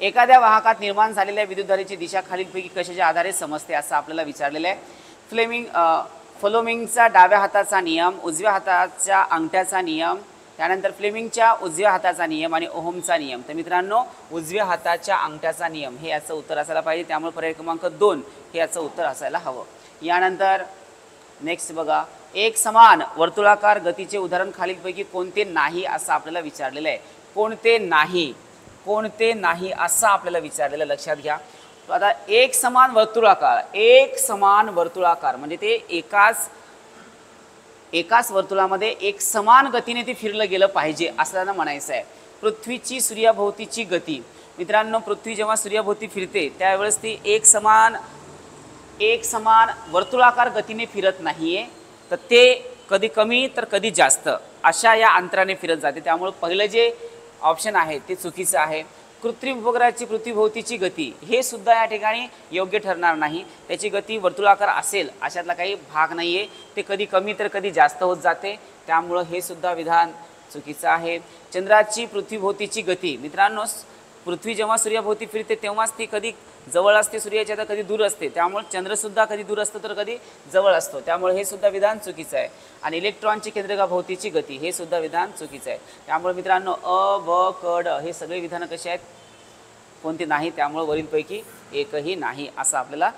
एखाद्या वाहकात निर्माण झालेल्या विद्युतधारेची दिशा खालीलपैकी कशाच्या आधारे समजते असं आपल्याला विचारलेलं आहे. फ्लेमिंगचा डाव्या हाताचा नियम, उजव्या हाताच्या अंगठ्याचा नियम, त्यानंतर फ्लेमिंगच्या उजव्या हाताचा नियम आणि ओहमचा नियम. तर मित्रांनो, उजव्या हाताच्या अंगठ्याचा नियम हे याचं उत्तर असायला पाहिजे, त्यामुळे पर्याय क्रमांक 2 हे याचं उत्तर असायला हवं. यानंतर नेक्स्ट बघा, एक समान वर्तुळाकार गतीचे उदाहरण खालीलपैकी कोणते नाही असं आपल्याला विचारलेलं आहे. कोणते नाही, कोणते नाही असं आपल्याला विचारलेलं, लक्षात घ्या. आता एक समान वर्तुळाकार म्हणजे ते एकाच वर्तुळामध्ये एक समान गतीने ते फिरलं गेलं पाहिजे असं त्यांना म्हणायचं आहे. पृथ्वीची सूर्याभोवतीची गती, मित्रांनो, पृथ्वी जेव्हा सूर्याभोवती फिरते त्यावेळेस ती एक समान वर्तुळाकार गतीने फिरत नाहीये, तर ते कधी कमी तर कधी जास्त अशा या अंतराने फिरत जाते, त्यामुळे पहिलं जे ऑप्शन आहे ते चुकीचं आहे. कृत्रिम उपग्रहाची पृथ्वीभोवतीची गती हे सुद्धा या ठिकाणी योग्य ठरणार नाही. त्याची गती वर्तुळाकार असेल अशातला काही भाग नाही आहे, ते कधी कमी तर कधी जास्त होत जाते, त्यामुळं हे सुद्धा विधान चुकीचं आहे. चंद्राची पृथ्वीभोवतीची गती, मित्रांनो पृथ्वी जेव्हा सूर्याभोवती फिरते तेव्हाच ती कधी जवळ असते सूर्याच्या तर कधी दूर असते, त्यामुळे चंद्रसुद्धा कधी दूर असतो तर कधी जवळ असतो, त्यामुळे हे सुद्धा विधान चुकीचं आहे. आणि इलेक्ट्रॉनची केंद्रकाभोवतीची गती हे सुद्धा विधान चुकीचं आहे. त्यामुळे मित्रांनो अ ब क ड हे सगळे विधानं कशी आहेत, कोणती नाही, त्यामुळे वरीलपैकी एकही नाही असं आपल्याला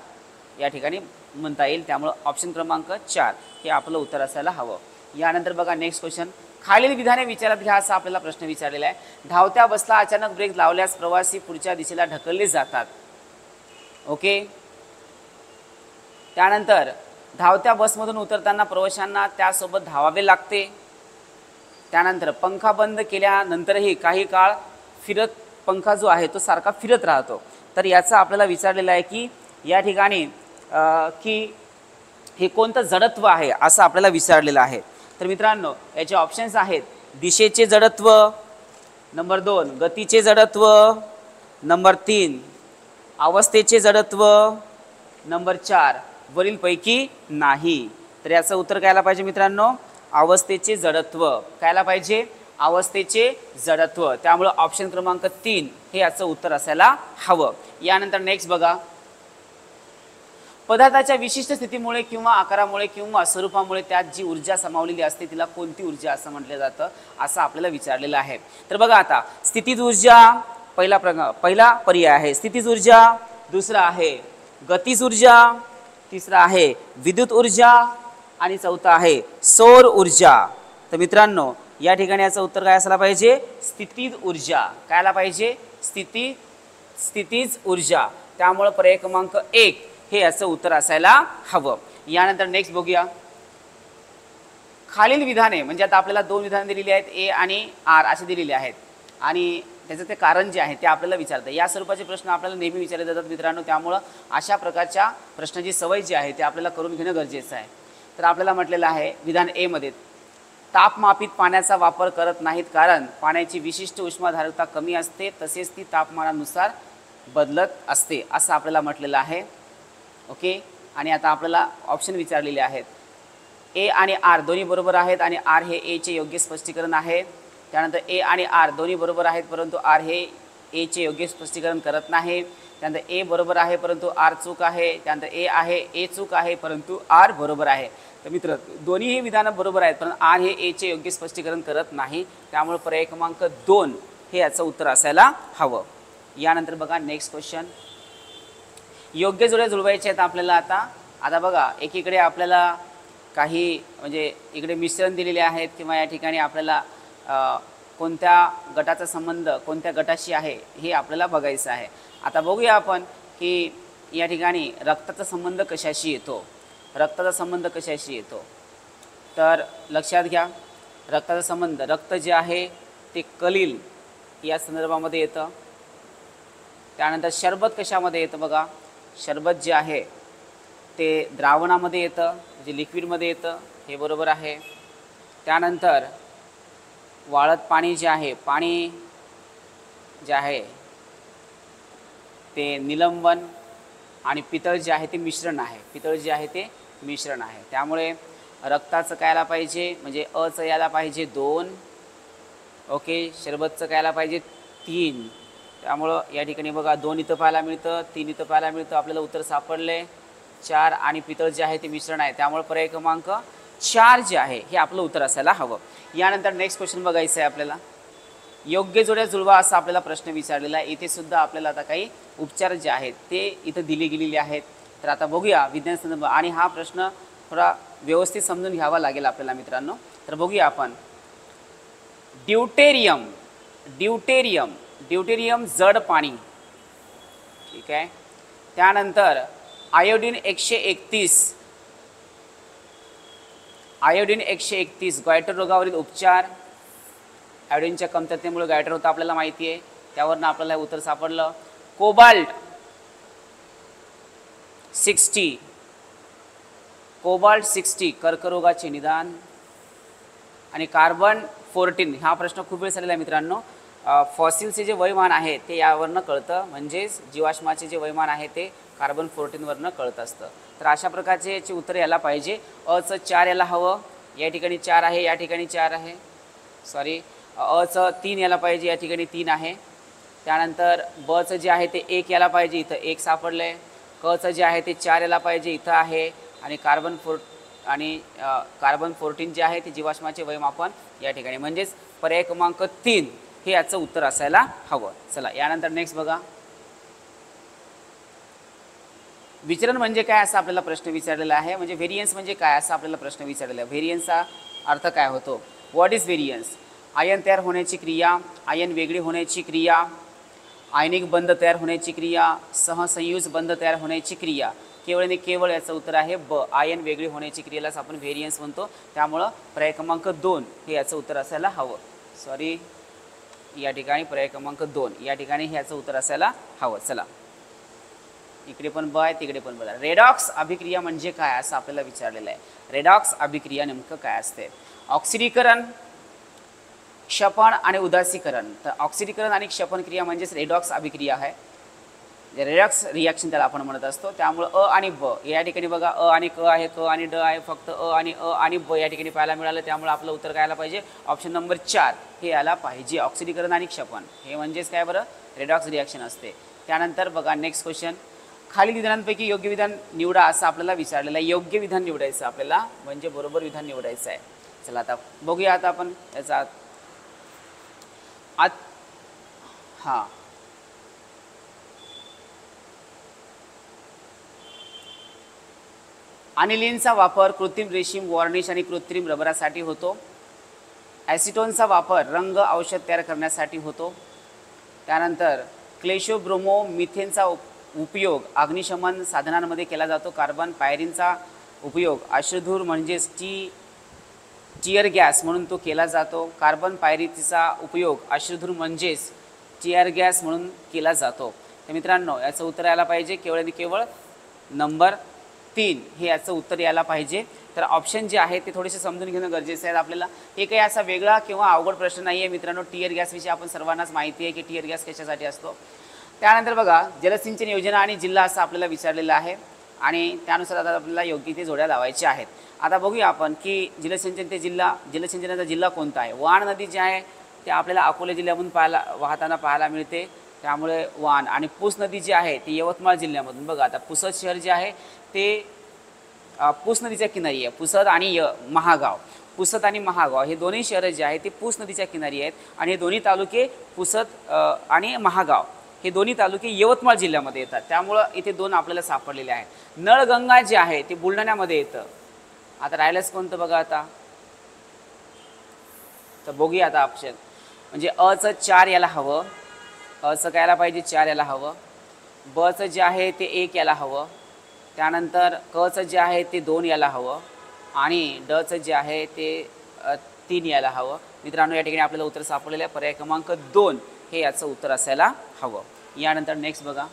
या ठिकाणी म्हणता येईल. त्यामुळे ऑप्शन क्रमांक 4 हे आपलं उत्तर असायला हवं. यानंतर बघा नेक्स्ट क्वेश्चन, खालील विधाने विचारात घ्या असा आपल्याला प्रश्न विचारलेला आहे. धावत्या बसला अचानक ब्रेक लावल्यास प्रवासी पुढच्या दिशेला ढकलले जातात. ओके. त्यानंतर धावत्या बसमधून उतरताना प्रवाशांना त्यासोबत धावावे लागते. त्यानंतर पंखा बंद केल्यानंतरही काही काळ फिरत पंखा जो आहे तो सारखा फिरत राहतो. तर याचा आपल्याला विचारलेला आहे की या ठिकाणी की हे कोणतं जडत्व आहे असं आपल्याला विचारलेलं आहे. तर मित्रांनो याचे ऑप्शन्स आहेत दिशेचे जडत्व, नंबर 2 गतीचे जडत्व, नंबर 3 अवस्थेचे जडत्व, नंबर 4 वरीलपैकी नाही. तर याचं उत्तर काय आलं पाहिजे मित्रांनो, अवस्थेचे जडत्व. काय आलं पाहिजे, अवस्थेचे जडत्व. त्यामुळे ऑप्शन क्रमांक 3 हे याचं उत्तर असायला हवं. यानंतर नेक्स्ट बघा, पदार्थाच्या विशिष्ट स्थितीमुळे किंवा आकारामुळे किंवा स्वरूपामुळे त्यात जी ऊर्जा सामावलेली असते तिला कोणती ऊर्जा असं म्हटलं जातं असं आपल्याला विचारलेलं आहे. तर बघा आता स्थितीज ऊर्जा पहिला पर्याय आहे स्थितीज ऊर्जा, दुसरा आहे गतीज ऊर्जा, तिसरा आहे विद्युत ऊर्जा आणि चौथा आहे सौर ऊर्जा. तर मित्रांनो या ठिकाणी याचं उत्तर काय असायला पाहिजे, स्थितीज ऊर्जा. काय आला पाहिजे, स्थितीज ऊर्जा. त्यामुळे पर्याय क्रमांक 1 हे याचं उत्तर असायला हवं. यानंतर नेक्स्ट बघूया, खालील विधाने म्हणजे आता आपल्याला 2 विधाने दिलेली आहेत ए आणि आर असे दिलेले आहेत आणि त्याचं ते कारण जे आहे ते आपल्याला विचारतं. या स्वरूपाचे प्रश्न आपल्याला नेहमी विचारले जातात मित्रांनो, त्यामुळं अशा प्रकारच्या प्रश्नाची सवय जी आहे ते आपल्याला करून घेणं गरजेचं आहे. तर आपल्याला म्हटलेलं आहे विधान ए मध्ये, तापमापित पाण्याचा वापर करत नाहीत कारण पाण्याची विशिष्ट उष्माधारकता कमी असते तसेच ती तापमानानुसार बदलत असते असं आपल्याला म्हटलेलं आहे. ओके. आणि आता आपल्याला ऑप्शन विचारलेले आहेत, ए आणि आर दोन्ही बरोबर आहेत आणि आर हे ए चे योग्य स्पष्टीकरण आहे. त्यानंतर ए आणि आर दोन्ही बरोबर आहेत परंतु आर हे ए चे योग्य स्पष्टीकरण करत नाही. त्यानंतर ए बरोबर आहे परंतु आर चूक आहे. त्यानंतर ए आहे ए चूक आहे परंतु आर बरोबर आहे. तर मित्र दोन्हीही विधानं बरोबर आहेत पण आर हे ए चे योग्य स्पष्टीकरण करत नाही, त्यामुळे पर्याय क्रमांक 2 हे याचं उत्तर असायला हवं. यानंतर बघा नेक्स्ट क्वेश्चन, योग्य जोड्या जुळवायच्या आहेत आपल्याला. आता बघा एकीकडे आपल्याला काही म्हणजे इकडे मिश्रण दिलेले आहेत किंवा या ठिकाणी आपल्याला कोणत्या गटाचा संबंध कोणत्या गटाशी आहे हे आपल्याला बघायचं आहे. आता बघूया आपण की या ठिकाणी रक्ताचा संबंध कशाशी येतो. रक्ताचा संबंध कशाशी येतो तर लक्षात घ्या, रक्ताचा संबंध रक्त जे आहे ते कलील या संदर्भामध्ये येतं. त्यानंतर शरबत कशामध्ये येतं बघा, शरबत जे आहे ते द्रावणामध्ये येतं, जे लिक्विडमध्ये येतं, हे बरोबर आहे. त्यानंतर वाळत पाणी जे आहे, पाणी जे आहे ते निलंबन आणि पितळ जे आहे ते मिश्रण आहे. पितळ जे आहे ते मिश्रण आहे. त्यामुळे रक्ताचं काय यायला पाहिजे म्हणजे अचं यायला पाहिजे 2. ओके. शरबतचं काय यायला पाहिजे 3. त्यामुळं या ठिकाणी बघा 2 इथं पाहायला मिळतं, 3 इथं पाहायला मिळतं, आपल्याला उत्तर सापडले 4 आणि पितळ जे आहे ते मिश्रण आहे. त्यामुळे पर्याय क्रमांक 4 जे आहे हे आपलं उत्तर असायला हवं. यानंतर नेक्स्ट क्वेश्चन बघायचं आहे आपल्याला, योग्य जोड्या जुळवा असा आपल्याला प्रश्न विचारलेला आहे. इथे सुद्धा आपल्याला आता काही उपचार जे आहेत ते इथं दिले गेलेले आहेत. तर आता बघूया विज्ञान संदर्भ आणि हा प्रश्न थोडा व्यवस्थित समजून घ्यावा लागेल आपल्याला मित्रांनो. तर बघूया आपण, ड्यूटेरियम ड्यूटेरियम जड पाणी. ठीक आहे. त्यानंतर आयोडीन 131 गॉयटर रोगावरील उपचार. आयोडीनच्या कमतरतेमुळे गॉयटर होतं आपल्याला माहिती आहे, त्यावरनं आपल्याला उत्तर सापडलं. कोबाल्ट 60 कर्करोगाचे निदान. आणि कार्बन 14 हा प्रश्न खूप वेळ झालेला आहे मित्रांनो. फॉसिलचे जे वयमान आहे ते यावरनं कळतं, म्हणजेच जीवाश्माचे जे वयमान आहे ते कार्बन 14 वरनं कळत असतं. तर अशा प्रकारचे याची उत्तर यायला पाहिजे. अचं 4 यायला हवं, या ठिकाणी 4 आहे, या ठिकाणी 4 आहे. सॉरी, अचं 3 यायला पाहिजे, या ठिकाणी 3 आहे. त्यानंतर बचं जे आहे ते 1 यायला पाहिजे, इथं 1 सापडलं आहे. कचं जे आहे ते 4 यायला पाहिजे, इथं आहे. आणि कार्बन 14 जे आहे ते जीवाश्माचे वयमापन या ठिकाणी, म्हणजेच पर्याय क्रमांक 3 हे याचं उत्तर असायला हवं. चला यानंतर नेक्स्ट बघा. विचलन म्हणजे काय असा आपल्याला प्रश्न विचारलेला आहे, म्हणजे व्हेरियन्स म्हणजे काय असा आपल्याला प्रश्न विचारलेला आहे. व्हेरियन्सचा अर्थ काय होतो? What is variance? आयन तयार होण्याची क्रिया, आयन वेगळी होण्याची क्रिया, आयनिक बंध तयार होण्याची क्रिया, सहसंयुज बंध तयार होण्याची क्रिया. केवळ आणि केवळ याचं उत्तर आहे ब. आयन वेगळी होण्याची क्रियेलाच आपण व्हेरियन्स म्हणतो. त्यामुळं पर्याय क्रमांक 2 हे याचं उत्तर असायला हवं. सॉरी, या ठिकाणी पर्याय क्रमांक 2 या ठिकाणी ह्याचं उत्तर असायला हवं. चला इकडे पण ब आहे, तिकडे पण ब आहे. रेडॉक्स अभिक्रिया म्हणजे काय असं आपल्याला विचारलेलं आहे. रेडॉक्स अभिक्रिया नेमकं काय असते? ऑक्सिडीकरण, क्षपण आणि उदासीकरण. तर ऑक्सिडीकरण आणि क्षपण क्रिया म्हणजेच रेडॉक्स अभिक्रिया आहे. रेडॉक्स रिॲक्शन त्याला आपण म्हणत असतो. त्यामुळं अ आणि ब या ठिकाणी बघा, अ आणि क आहे, क आणि ड आहे, फक्त अ आणि ब या ठिकाणी पाहायला मिळालं. त्यामुळे आपलं उत्तर काय आलं पाहिजे? ऑप्शन नंबर 4 हे यायला पाहिजे. ऑक्सिडीकरण आणि क्षपण हे म्हणजेच काय बरं? रेडॉक्स रिॲक्शन असते. त्यानंतर बघा नेक्स्ट क्वेश्चन. खालील विधानांपैकी योग्य विधान निवडा असं आपल्याला विचारलेलं आहे. योग्य विधान निवडायचं आपल्याला, म्हणजे बरोबर विधान निवडायचं आहे. चला आता बघूया आता आपण याचा हां अनिलीनचा वापर कृत्रिम रेशीम, वॉर्निश आणि कृत्रिम रबरासाठी होतो. ॲसिटोनचा वापर रंग औषध तयार करण्यासाठी होतो. त्यानंतर क्लेशोब्रोमो मिथेनचा उपयोग अग्निशमन साधनांमध्ये केला जातो. कार्बन पायरीनचा उपयोग अश्रुधूर म्हणजेच टियर गॅस म्हणून तो केला जातो. कार्बन पायरीचा उपयोग अश्रुधूर म्हणजेच टियर गॅस म्हणून केला जातो. तर मित्रांनो याचं उत्तर यायला पाहिजे केवळ आणि केवळ नंबर 3 हे याचं उत्तर यायला पाहिजे. तर ऑप्शन जे आहे ते थोडेसे समजून घेणं गरजेचं आहे आपल्याला. हे काही असा वेगळा किंवा अवघड प्रश्न नाही आहे मित्रांनो. टियर गॅसविषयी आपण सर्वांनाच माहिती आहे की टियर गॅस कशासाठी असतो. त्यानंतर बघा जलसिंचन योजना आणि जिल्हा असं आपल्याला विचारलेलं आहे आणि त्यानुसार आता आपल्याला योग्य ते जोड्या लावायच्या आहेत. आता बघूया आपण की जलसिंचनाचा जिल्हा कोणता आहे. वाण नदी जी आहे ते आपल्याला अकोला जिल्ह्यामधून वाहताना पाहायला मिळते. त्यामुळे वाण. आणि पूस नदी जी आहे ती यवतमाळ जिल्ह्यामधून. बघा आता पुसद शहर जे आहे ते पूस नदीच्या किनारी आहे. पुसद आणि महागाव, पुसद आणि महागाव हे दोन्ही शहरं जे आहेत ते पूस नदीच्या किनारी आहेत. आणि हे दोन्ही तालुके पुसद आणि महागाव हे दोन्ही तालुके यवतमाळ जिल्ह्यामध्ये येतात. त्यामुळं इथे 2 आपल्याला सापडलेले आहेत. नळगंगा जे आहे ते बुलढाण्यामध्ये येतं. आता राहिलंच कोणतं बघा आता, तर बघूया आता ऑप्शन. म्हणजे अचं 4 यायला हवं, अचं काय यायला पाहिजे? 4 यायला हवं. बचं जे आहे ते 1 यायला हवं. त्यानंतर कचं जे आहे ते 2 यायला हवं. आणि डचं जे आहे ते 3 यायला हवं. मित्रांनो या ठिकाणी आपल्याला उत्तर सापडलेलं आहे पर्याय क्रमांक 2 हे याचं उत्तर असायला हवं. यानंतर नेक्स्ट बघा.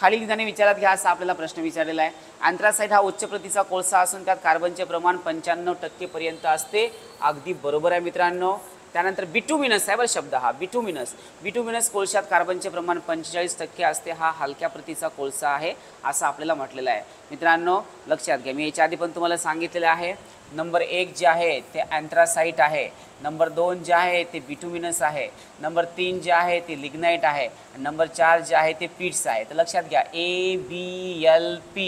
खालील विधाने विचारात घ्या असा आपल्याला प्रश्न विचारलेला आहे. अँथ्रासाइट हा उच्च प्रतीचा कोळसा असून त्यात कार्बनचे प्रमाण 95% पर्यंत असते. अगदी बरोबर आहे मित्रांनो. त्यानंतर बिटुमिनस आहे बरं शब्द हा, बिटुमिनस कोळशात कार्बनचे प्रमाण 45% असते. हा हलक्या प्रतीचा कोळसा आहे असं आपल्याला म्हटलेलं आहे. मित्रांनो लक्षात घ्या, मी याच्या आधी पण तुम्हाला सांगितलेलं आहे. नंबर 1 जे आहे ते अँथ्रासाइट आहे. नंबर 2 जे आहे ते बिटुमिनस आहे. नंबर 3 जे आहे ते लिग्नाइट आहे. नंबर 4 जे आहे ते पीट्स आहे. तर लक्षात घ्या ABLP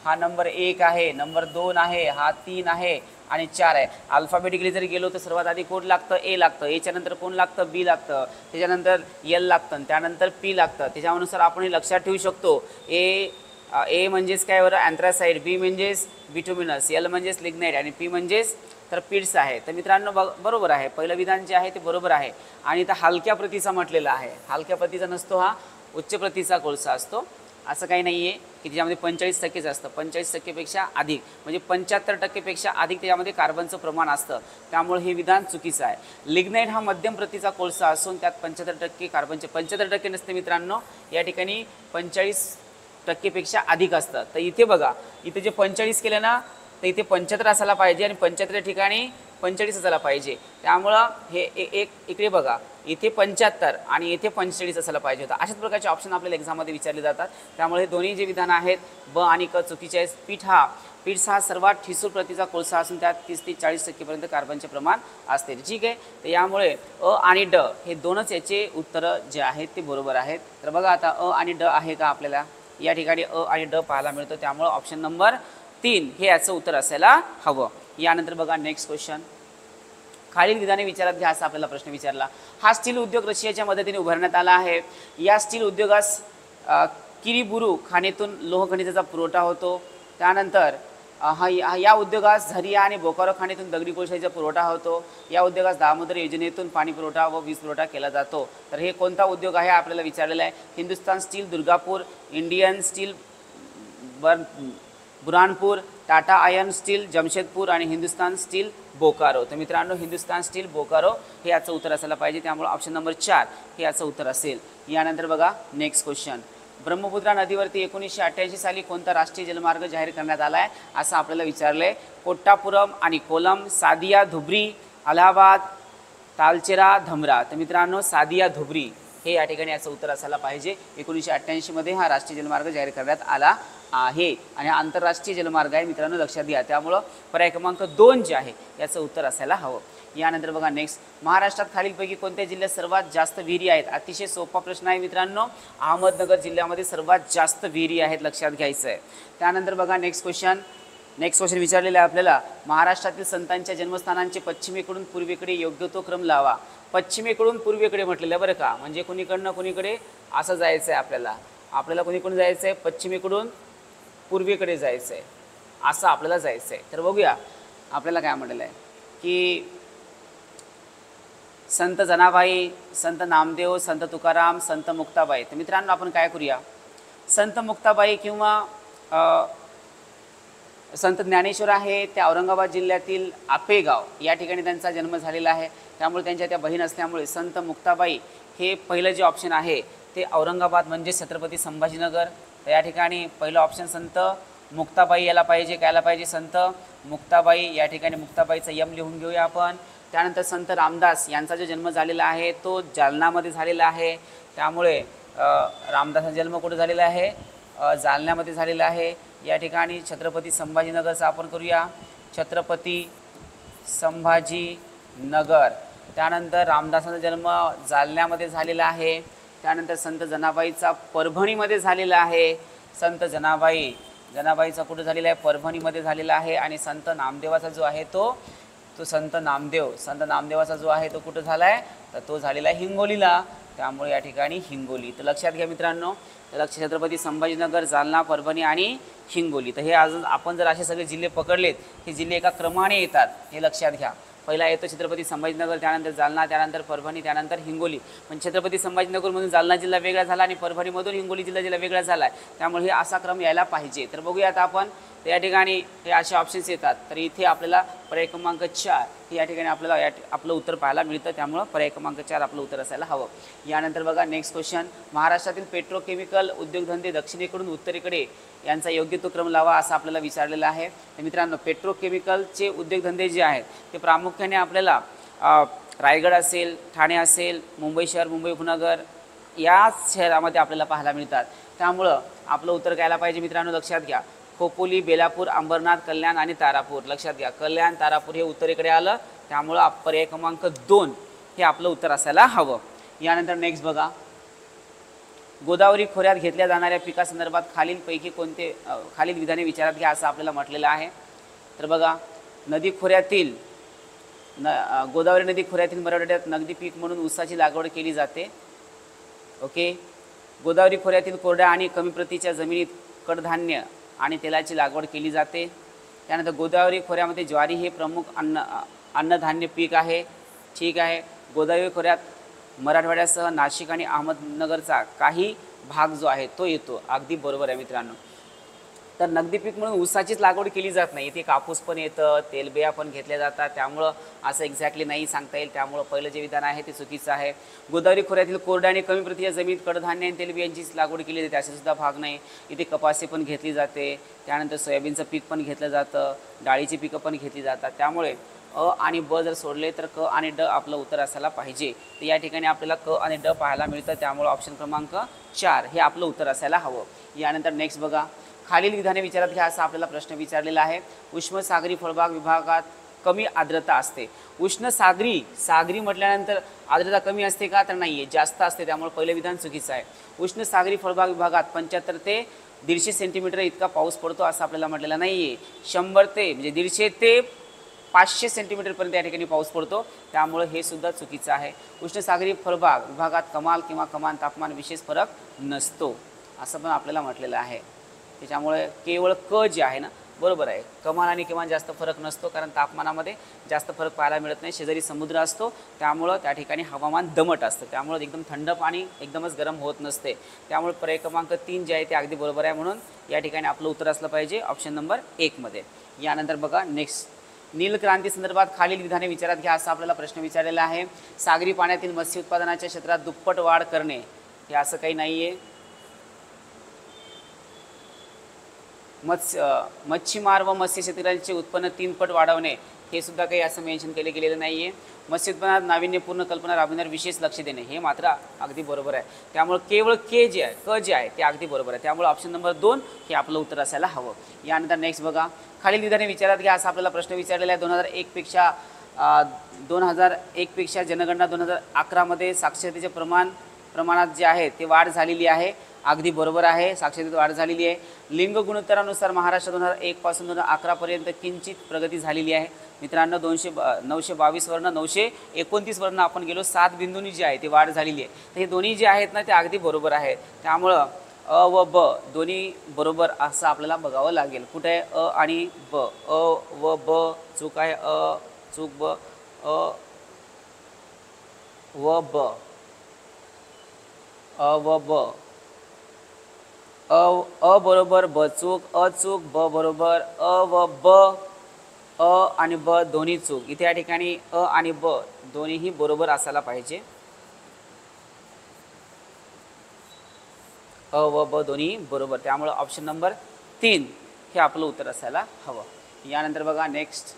हा नंबर 1 आहे. नंबर 2 आहे, हा 3 आहे आणि 4 आहे. अल्फाबेटिकली जरी गेलो तर सर्वात आधी कोण लागतं? ए लागतं. एच्या नंतर कोण लागतं? बी लागतं. त्याच्यानंतर एल लागतं, त्यानंतर पी लागतं. त्याच्यानुसार आपण हे लक्षात ठेवू शकतो. ए म्हणजेच काय बरं? अँथ्रासाइट. बी म्हणजेच बिटुमिनस. एल म्हणजेच लिग्नाइट आणि पी म्हणजेच तर पीट्स आहे. तर मित्रांनो बरोबर आहे, पहिलं विधान जे आहे ते बरोबर आहे. आणि इथं हलक्या प्रतीचा म्हटलेला आहे. हलक्या प्रतीचा नसतो, हा उच्च प्रतीचा कोळसा असतो. असं काही नाही आहे की त्याच्यामध्ये 45%च असतं. 45%पेक्षा अधिक म्हणजे 75%पेक्षा अधिक त्याच्यामध्ये कार्बनचं प्रमाण असतं. त्यामुळे हे विधान चुकीचं आहे. लिग्नाइट हा मध्यम प्रतीचा कोळसा असून त्यात 75% कार्बनचे 75% नसते मित्रांनो. या ठिकाणी 45%पेक्षा अधिक असतं. तर इथे बघा, इथे जे 45 केलं ना तर इथे 75 असायला पाहिजे आणि 75 ठिकाणी 45 असायला पाहिजे. त्यामुळं हे एक इकडे बघा, इथे 75 आणि इथे 45 असायला पाहिजे होतं. अशाच प्रकारचे ऑप्शन आपल्याला एक्झाममध्ये विचारले जातात. त्यामुळे हे दोन्ही जे विधान आहेत ब आणि क चुकीचे आहेत. पीठ हा सर्वात ठिसूळ प्रतीचा कोळसा असून त्यात 30 ते 40% कार्बनचे प्रमाण असते. ठीक आहे, तर यामुळे अ आणि ड हे दोनच याचे उत्तरं जे आहेत ते बरोबर आहेत. तर बघा आता अ आणि ड आहे का आपल्याला या ठिकाणी अ आणि ड पाहायला मिळतं. त्यामुळे ऑप्शन नंबर 3 हे याचं उत्तर असायला हवं. यानंतर बघा नेक्स्ट क्वेश्चन, खालील विधाने विचारात घ्या असा आपल्याला प्रश्न विचारला. हा स्टील उद्योग रशियाच्या मदतीने उभारण्यात आला आहे. या स्टील उद्योगास किरीबुरू खाणीतून लोह खनिजाचा पुरवठा होतो. त्यानंतर या उद्योगास झरिया आणि बोकारो खाणीतून दगडी कोळशाचा पुरवठा होतो. या उद्योगास दामोदर योजनेतून पाणी पुरवठा व वीज पुरवठा केला जातो. तर हे कोणता उद्योग आहे आपल्याला विचारलेला आहे. Hindustan steel Durgapur, Indian steel Burhanpur, Tata iron steel Jamshedpur आणि हिंदुस्तान स्टील बोकारो. तर मित्रांनो हिंदुस्तान स्टील बोकारो हे याचं उत्तर असायला पाहिजे. त्यामुळे ऑप्शन नंबर 4 हे याचं उत्तर असेल. यानंतर बघा नेक्स्ट क्वेश्चन, ब्रह्मपुत्रा नदीवरती 1988 साली कोणता राष्ट्रीय जलमार्ग जाहीर करण्यात आला आहे असं आपल्याला विचारलं आहे. कोट्टापुरम आणि कोलम, सादिया धुब्री, अलाहाबाद, तालचेरा, धमरा. तर मित्रांनो सादिया धुब्री हे या ठिकाणी याचं उत्तर असायला पाहिजे. 1988 मध्ये हा राष्ट्रीय जलमार्ग जाहीर करण्यात आला आहे आणि आंतरराष्ट्रीय जलमार्ग आहे मित्रांनो, लक्षात घ्या. त्यामुळं पर्याय क्रमांक 2 जे आहे याचं उत्तर असायला हवं. यानंतर बघा नेक्स्ट, महाराष्ट्रात खालीलपैकी कोणत्या जिल्ह्यात सर्वात जास्त विहिरी आहेत. अतिशय सोपा प्रश्न आहे मित्रांनो. अहमदनगर जिल्ह्यामध्ये सर्वात जास्त विहिरी आहेत, लक्षात घ्यायचं आहे. त्यानंतर बघा नेक्स्ट क्वेश्चन विचारलेला आहे आपल्याला, महाराष्ट्रातील संतांच्या जन्मस्थानांचे पश्चिमेकडून पूर्वेकडे योग्य तो क्रम लावा. पश्चिमेकडून पूर्वेकडे म्हटलेलं आहे बरं का, म्हणजे कुणीकडनं कुणीकडे असं जायचं आहे आपल्याला कुणीकडून जायचं आहे, पश्चिमेकडून पूर्वेकडे जायचं आहे, असं आपल्याला जायचं आहे. तर बघूया आपल्याला काय म्हटलेलं आहे की संत जनाबाई, संत नामदेव, संत तुकाराम, संत मुक्ताबाई. तर मित्रांनो आपण काय करूया, संत मुक्ताबाई किंवा संत ज्ञानेश्वर आहे त्या औरंगाबाद जिल्ह्यातील आपेगाव या ठिकाणी त्यांचा जन्म झालेला आहे. त्यामुळे त्यांच्या त्या बहीण असल्यामुळे संत मुक्ताबाई हे पहिलं जे ऑप्शन आहे ते औरंगाबाद म्हणजे छत्रपती संभाजीनगर. तर या ठिकाणी पहिलं ऑप्शन संत मुक्ताबाई याला पाहिजे. कायला पाहिजे, संत मुक्ताबाई. या ठिकाणी मुक्ताबाईचा यम लिहून घेऊया आपण. त्यानंतर संत रामदास यांचा जो जन्म झालेला आहे तो जालनामध्ये झालेला आहे. त्यामुळे रामदासाचा जन्म कुठे झालेला आहे, जालन्यामध्ये झालेला आहे. या ठिकाणी छत्रपती संभाजीनगरचा आपण करूया, छत्रपती संभाजीनगर. त्यानंतर रामदासाचा जन्म जालन्यामध्ये झालेला आहे. त्यानंतर संत जनाबाईचा परभणीमध्ये झालेला आहे. संत जनाबाईचा कुठे झालेला आहे, परभणीमध्ये झालेला आहे. आणि संत नामदेवाचा जो आहे तो संत नामदेवाचा जो आहे तो कुठं झाला आहे, तर तो झालेला आहे हिंगोलीला. त्यामुळे या ठिकाणी हिंगोली. तर लक्षात घ्या मित्रांनो, छत्रपती संभाजीनगर, जालना, परभणी आणि हिंगोली. तर हे आज आपण जर असे सगळे जिल्हे पकडलेत, हे जिल्हे एका क्रमाने येतात, हे लक्षात घ्या. पहिला येतो छत्रपती संभाजीनगर, त्यानंतर जालना, त्यानंतर परभणी, त्यानंतर हिंगोली. पण छत्रपती संभाजीनगरमधून जालना जिल्हा वेगळा झाला आणि परभणीमधून हिंगोली जिल्हा वेगळा झाला आहे. त्यामुळे हे असा क्रम यायला पाहिजे. तर बघूया आता आपण या ठिकाणी हे असे ऑप्शन्स येतात. तर इथे आपल्याला पर्याय क्रमांक 4 हे या ठिकाणी आपल्याला आपलं उत्तर पाहायला मिळतं. त्यामुळं पर्याय क्रमांक 4 आपलं उत्तर असायला हवं. यानंतर बघा नेक्स्ट क्वेश्चन, महाराष्ट्रातील पेट्रोकेमिकल उद्योगधंदे दक्षिणेकडून उत्तरेकडे यांचा योग्य तो क्रम लावा असं आपल्याला विचारलेलं आहे. तर मित्रांनो पेट्रोकेमिकलचे उद्योगधंदे जे आहेत ते प्रामुख्याने आपल्याला रायगड असेल, ठाणे असेल, मुंबई शहर, मुंबई उपनगर याच शहरामध्ये आपल्याला पाहायला मिळतात. त्यामुळं आपलं उत्तर कायला पाहिजे मित्रांनो, लक्षात घ्या, खोपोली, बेलापूर, अंबरनाथ, कल्याण आणि तारापूर. लक्षात घ्या, कल्याण, तारापूर हे उत्तरेकडे आलं. त्यामुळं पर्याय क्रमांक 2 हे आपलं उत्तर असायला हवं. यानंतर नेक्स्ट बघा, गोदावरी खोऱ्यात घेतल्या जाणाऱ्या पिकासंदर्भात खालीलपैकी खालील विधाने विचारात घ्या असं आपल्याला म्हटलेलं आहे. तर बघा, गोदावरी नदी खोऱ्यातील मराठवाड्यात नगदी पीक म्हणून ऊसाची लागवड केली जाते. ओके, गोदावरी खोऱ्यातील कोरड्या आणि कमी प्रतीच्या जमिनीत कडधान्य आणि तेलाची लागवड केली जाते. त्यानंतर गोदावरी खोऱ्यामध्ये ज्वारी हे प्रमुख अन्नधान्य पीक आहे. ठीक आहे, गोदावरी खोऱ्यात मराठवाड्यासह नाशिक आणि अहमदनगरचा काही भाग जो आहे तो येतो. अगदी बरोबर आहे मित्रांनो. तर नगदी पीक म्हणून ऊसाचीच लागवड केली जात नाही, इथे कापूस पण येतं, तेलबिया पण घेतल्या जातात, त्यामुळं असं एक्झॅक्टली नाही सांगता येईल. त्यामुळं पहिलं जे विधान आहे ते चुकीचं आहे. गोदावरी खोऱ्यातील कोरड्या आणि कमी प्रतीच्या जमिनीत कडधान्य आणि तेलबियांचीच लागवड केली जाते असे सुद्धा भाग नाही. इथे कपासी पण घेतली जाते, त्यानंतर सोयाबीनचं पीक पण घेतलं जातं, डाळीची पिकं पण घेतली जातात. त्यामुळे अ आणि ब जर सोडले तर क आणि ड आपलं उत्तर असायला पाहिजे. तर या ठिकाणी आपल्याला क आणि ड पाहायला मिळतं, त्यामुळे ऑप्शन क्रमांक 4 हे आपलं उत्तर असायला हवं. यानंतर नेक्स्ट बघा, खालील विधाने विचारात घ्या असा आपल्याला प्रश्न विचारलेला आहे. उष्ण सागरी फळबाग विभागात कमी आर्द्रता असते. उष्ण सागरी म्हटल्यानंतर आर्द्रता कमी असते का, तर नाही आहे, जास्त असते, त्यामुळे पहिलं विधान चुकीचं आहे. उष्ण सागरी फळबाग विभागात 75 ते 150 सेंटीमीटर इतका पाऊस पडतो असं आपल्याला म्हटलेलं नाही आहे. 100 ते म्हणजे 150 ते 500 सेंटीमीटरपर्यंत या ठिकाणी पाऊस पडतो, त्यामुळे हे सुद्धा चुकीचं आहे. उष्ण सागरी फळबाग विभागात कमाल किंवा कमान तापमान विशेष फरक नसतो असं पण आपल्याला म्हटलेलं आहे. त्याच्यामुळे केवळ क जे आहे ना बरोबर आहे, कमान आणि किमान जास्त फरक नसतो, कारण तापमानामध्ये जास्त फरक पाहायला मिळत नाही. शेजारी समुद्र असतो, त्यामुळं त्या ठिकाणी हवामान दमट असतं, त्यामुळे एकदम थंड पाणी एकदमच गरम होत नसते. त्यामुळे पर्याय क्रमांक 3 जे आहे ते अगदी बरोबर आहे, म्हणून या ठिकाणी आपलं उत्तर असलं पाहिजे ऑप्शन नंबर 1 मध्ये. यानंतर बघा नेक्स्ट, नील क्रांती संदर्भात खालील विधाने विचारात घ्या असा आपल्याला प्रश्न विचारलेला आहे. सागरी पाण्यातील मत्स्य उत्पादनाच्या क्षेत्रात दुप्पट वाढ करणे हे असं काही नाही आहे. मच्छीमार व मत्स्य शेतकऱ्यांचे उत्पन्न 3 पट वाढवणे हे सुद्धा काही असं मेन्शन गेलेलं नाही आहे. मत्स्य उत्पन्नात नाविन्यपूर्ण कल्पना राबविण्यावर विशेष लक्ष देणे हे मात्र अगदी बरोबर आहे. त्यामुळे केवळ क जे आहे ते अगदी बरोबर आहे, त्यामुळे ऑप्शन नंबर 2 हे आपलं उत्तर असायला हवं. यानंतर नेक्स्ट बघा, खालील विधाने विचारात घ्या असा आपल्याला प्रश्न विचारलेला आहे. 2001 पेक्षा जनगणना 2011 मध्ये साक्षरतेचे प्रमाणात जे आहे ते वाढ झालेली आहे. अगदी बरोबर आहे, साक्षरतेत वाढ झालेली आहे. लिंग गुणोत्तरानुसार महाराष्ट्र 2001 पासून 2011 पर्यंत किंचित प्रगती झालेली आहे. मित्रांनो 922 वर्ण 929 वर्ण आपण गेलो, 7 बिंदूंनी जे आहे ते वाढ झालेली आहे. तर हे दोन्ही जे आहेत ना ते अगदी बरोबर आहे, त्यामुळं अ व ब दोन्ही बरोबर असं आपल्याला बघावं लागेल. कुठे आहे अ आणि ब, अ व ब चूक आहे, अ चूक ब, अ व ब, अ व ब, अ बरोबर ब चूक, अ चूक ब बरोबर, अ व ब, अ आणि ब दोन्ही चूक. इथे या ठिकाणी अ आणि ब दोन्हीही बरोबर असायला पाहिजे. अ व ब दोन्ही बरोबर, त्यामुळे ऑप्शन नंबर 3 हे आपलं उत्तर असायला हवं. यानंतर बघा नेक्स्ट,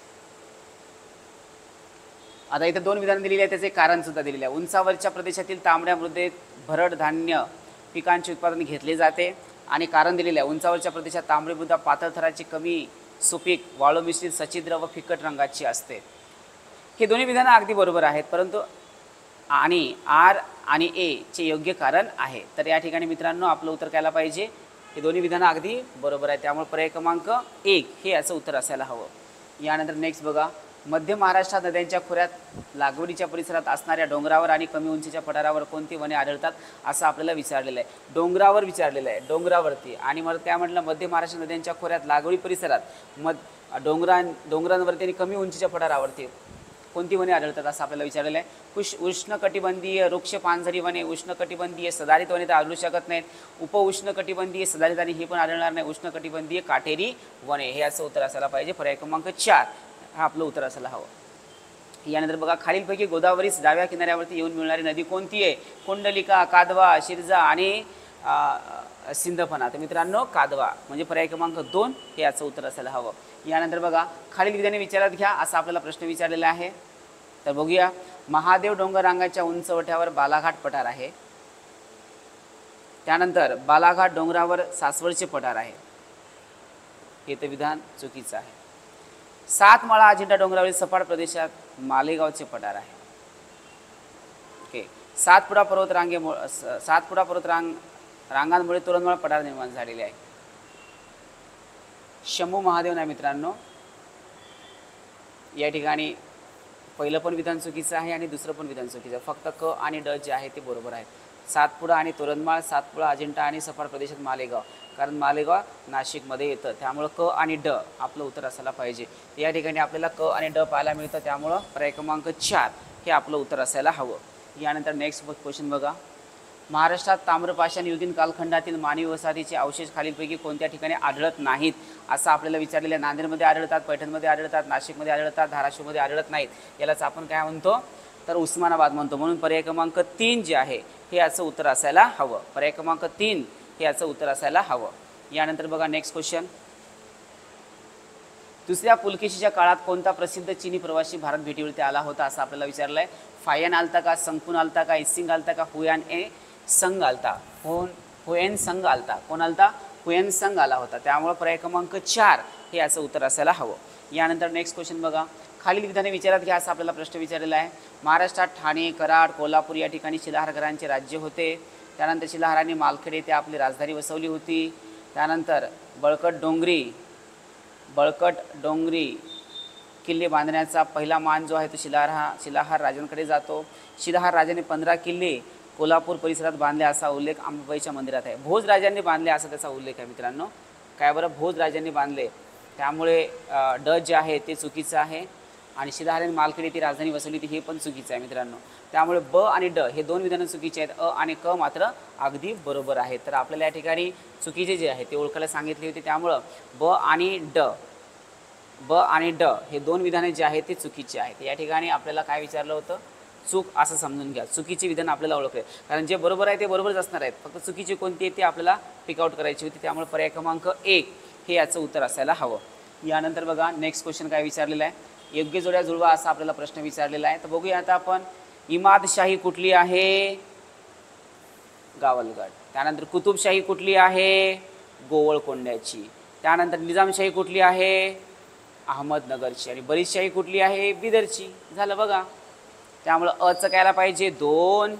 आता इथे 2 विधानं दिलेली आहे, त्याचे कारण सुद्धा दिलेले आहे. उंचावरच्या प्रदेशातील तांबड्या मृदेत भरड धान्य पिकांचे उत्पादन घेतले जाते आणि कारण दिलेले आहे. उंचावरच्या प्रदेशात तांबडी मृदा पातळ थराची कमी सुपीक वाळू मिश्रित सच्छिद्र व फिकट रंगाची असते. हे दोन्ही विधानं अगदी बरोबर आहेत, परंतु आणि आर आणि ए चे योग्य कारण आहे. तर या ठिकाणी मित्रांनो आपलं उत्तर करायला पाहिजे, हे दोन्ही विधानं अगदी बरोबर आहे, त्यामुळे पर्याय क्रमांक 1 हे याचं उत्तर असायला हवं. यानंतर नेक्स्ट बघा, मध्य महाराष्ट्रात नद्यांच्या खोऱ्यात लागवडीच्या परिसरात असणाऱ्या डोंगरावर आणि कमी उंचीच्या पठारावर कोणती वने आढळतात असं आपल्याला विचारलेलं आहे. डोंगरावर विचारलेलं आहे, डोंगरावरती. आणि मग काय म्हटलं, मध्य महाराष्ट्र नद्यांच्या खोऱ्यात लागवडी परिसरात डोंगरांवरती आणि कमी उंचीच्या पठारावरती कोणती वने आढळतात असं आपल्याला विचारलेलं आहे. उष्णकटिबंधीय वृक्ष पानझडी वने, उष्णकटिबंधीय सदाहरित वने तर आढळू शकत नाहीत. उष्णकटिबंधीय सदाहरित आणि हे पण आढळणार नाही. उष्णकटिबंधीय काटेरी वने हे याचं उत्तर असायला पाहिजे. पर्याय क्रमांक 4 हा आपलं उत्तर असायला हवं. यानंतर बघा, खालीलपैकी गोदावरीस डाव्या किनाऱ्यावरती येऊन मिळणारी नदी कोणती आहे? कुंडलिका, कादवा, शिरजा आणि सिंधफणा. तर मित्रांनो कादवा म्हणजे पर्याय क्रमांक 2 हे याचं उत्तर असायला हवं. यानंतर बघा, खालील विधाने विचारात घ्या असा आपल्याला प्रश्न विचारलेला आहे. तर बघूया, महादेव डोंगर रांगाच्या उंचवट्यावर बालाघाट पठार आहे. त्यानंतर बालाघाट डोंगरावर सासवडचे पठार आहे. हे तर विधान चुकीचं आहे. 7 माळा अजिंठा डोंगरावरील सपाट प्रदेशात मालेगावचे पठार आहे. ओके, सातपुडा पर्वत रांगांमुळे तोरणमाळ पठार निर्माण झालेले आहे. शंभू महादेव नाही मित्रांनो, या ठिकाणी पहिलं पण विधान चुकीचं आहे आणि दुसरं पण विधान चुकीचं आहे. फक्त क आणि ड जे आहे ते बरोबर आहे. सातपुडा आणि तोरणमाळ, सातपुडा अजिंठा आणि सपाट प्रदेशात मालेगाव, कारण मालेगाव नाशिकमध्ये येतं, त्यामुळं क आणि ड आपलं उत्तर असायला पाहिजे. या ठिकाणी आपल्याला क आणि ड पाहायला मिळतं, त्यामुळं पर्याय क्रमांक 4 हे आपलं उत्तर असायला हवं. यानंतर नेक्स्ट क्वेश्चन बघा, महाराष्ट्रात ताम्रपाषाण युगीन कालखंडातील मानवी वसाहतीचे अवशेष खालीलपैकी कोणत्या ठिकाणी आढळत नाहीत असं आपल्याला विचारलेलं आहे. नांदेडमध्ये आढळतात, पैठणमध्ये आढळतात, नाशिकमध्ये आढळतात, धाराशिवमध्ये आढळत नाहीत. यालाच आपण काय म्हणतो तर उस्मानाबाद म्हणतो. म्हणून पर्याय क्रमांक 3 जे आहे हे याचं उत्तर असायला हवं. पर्याय क्रमांक 3 हे याचं उत्तर असायला हवं. यानंतर बघा नेक्स्ट क्वेश्चन. दुसऱ्या पुलकेशीच्या काळात कोणता प्रसिद्ध चीनी प्रवासी भारत भेटीवरती आला होता असं आपल्याला विचारलं आहे. फायन आलता का, संकुन आलता का, इसिंग आलता का, हुयान ए संघ आलता. हुएन संघ आलता. कोण आलता? हुएन संघ आला होता. त्यामुळे पर्याय क्रमांक 4 हे याचं उत्तर असायला हवं. यानंतर नेक्स्ट क्वेश्चन बघा. खालील विधाने विचारात घ्या असा आपल्याला प्रश्न विचारलेला आहे. महाराष्ट्रात ठाणे, कराड, कोल्हापूर या ठिकाणी शिलाहार घरांचे राज्य होते. त्यानंतर शिलाहारांनी मालखेड येथे आपली राजधानी वसवली होती. त्यानंतर बळकट डोंगरी किल्ले बांधण्याचा पहिला मान जो आहे तो शिलाहार राजांकडे जातो. शिलाहार राजाने 15 किल्ले कोल्हापूर परिसरात बांधले असा उल्लेख अंबाबाईच्या मंदिरात आहे. भोज राजांनी बांधले असा त्याचा उल्लेख आहे मित्रांनो. काय बरं? भोज राजांनी बांधले. त्यामुळे ड जे आहे ते चुकीचं आहे आणि शिलाहारांनी मालखेड येथे राजधानी वसवली ती हे पण चुकीचं आहे मित्रांनो. त्यामुळे ब आणि ड हे दोन विधानं चुकीचे आहेत. अ आणि क मात्र अगदी बरोबर आहेत. तर आपल्याला या ठिकाणी चुकीचे जे आहे ते ओळखायला सांगितले होते. त्यामुळं ब आणि ड हे दोन विधाने जे आहेत ते चुकीचे आहेत. या ठिकाणी आपल्याला काय विचारलं होतं? चूक असं समजून घ्या. चुकीचे विधान आपल्याला ओळखले, कारण जे बरोबर आहे ते बरोबरच असणार आहेत. फक्त चुकीचे कोणते आहेत ते आपल्याला पिकआउट करायची होती. त्यामुळे पर्याय क्रमांक 1 हे याचं उत्तर असायला हवं. यानंतर बघा नेक्स्ट क्वेश्चन काय विचारलेला आहे. योग्य जोड्या जुळवा असा आपल्याला प्रश्न विचारलेला आहे. तर बघूया आता आपण. इमादशाही कुठली आहे? गावलगड. त्यानंतर कुतुबशाही कुठली आहे? गोवळकोंड्याची. त्यानंतर निजामशाही कुठली आहे? अहमदनगरची. आणि बरीदशाही कुठली आहे? बिदरची. झालं बघा. त्यामुळं अचं कायला पाहिजे 2,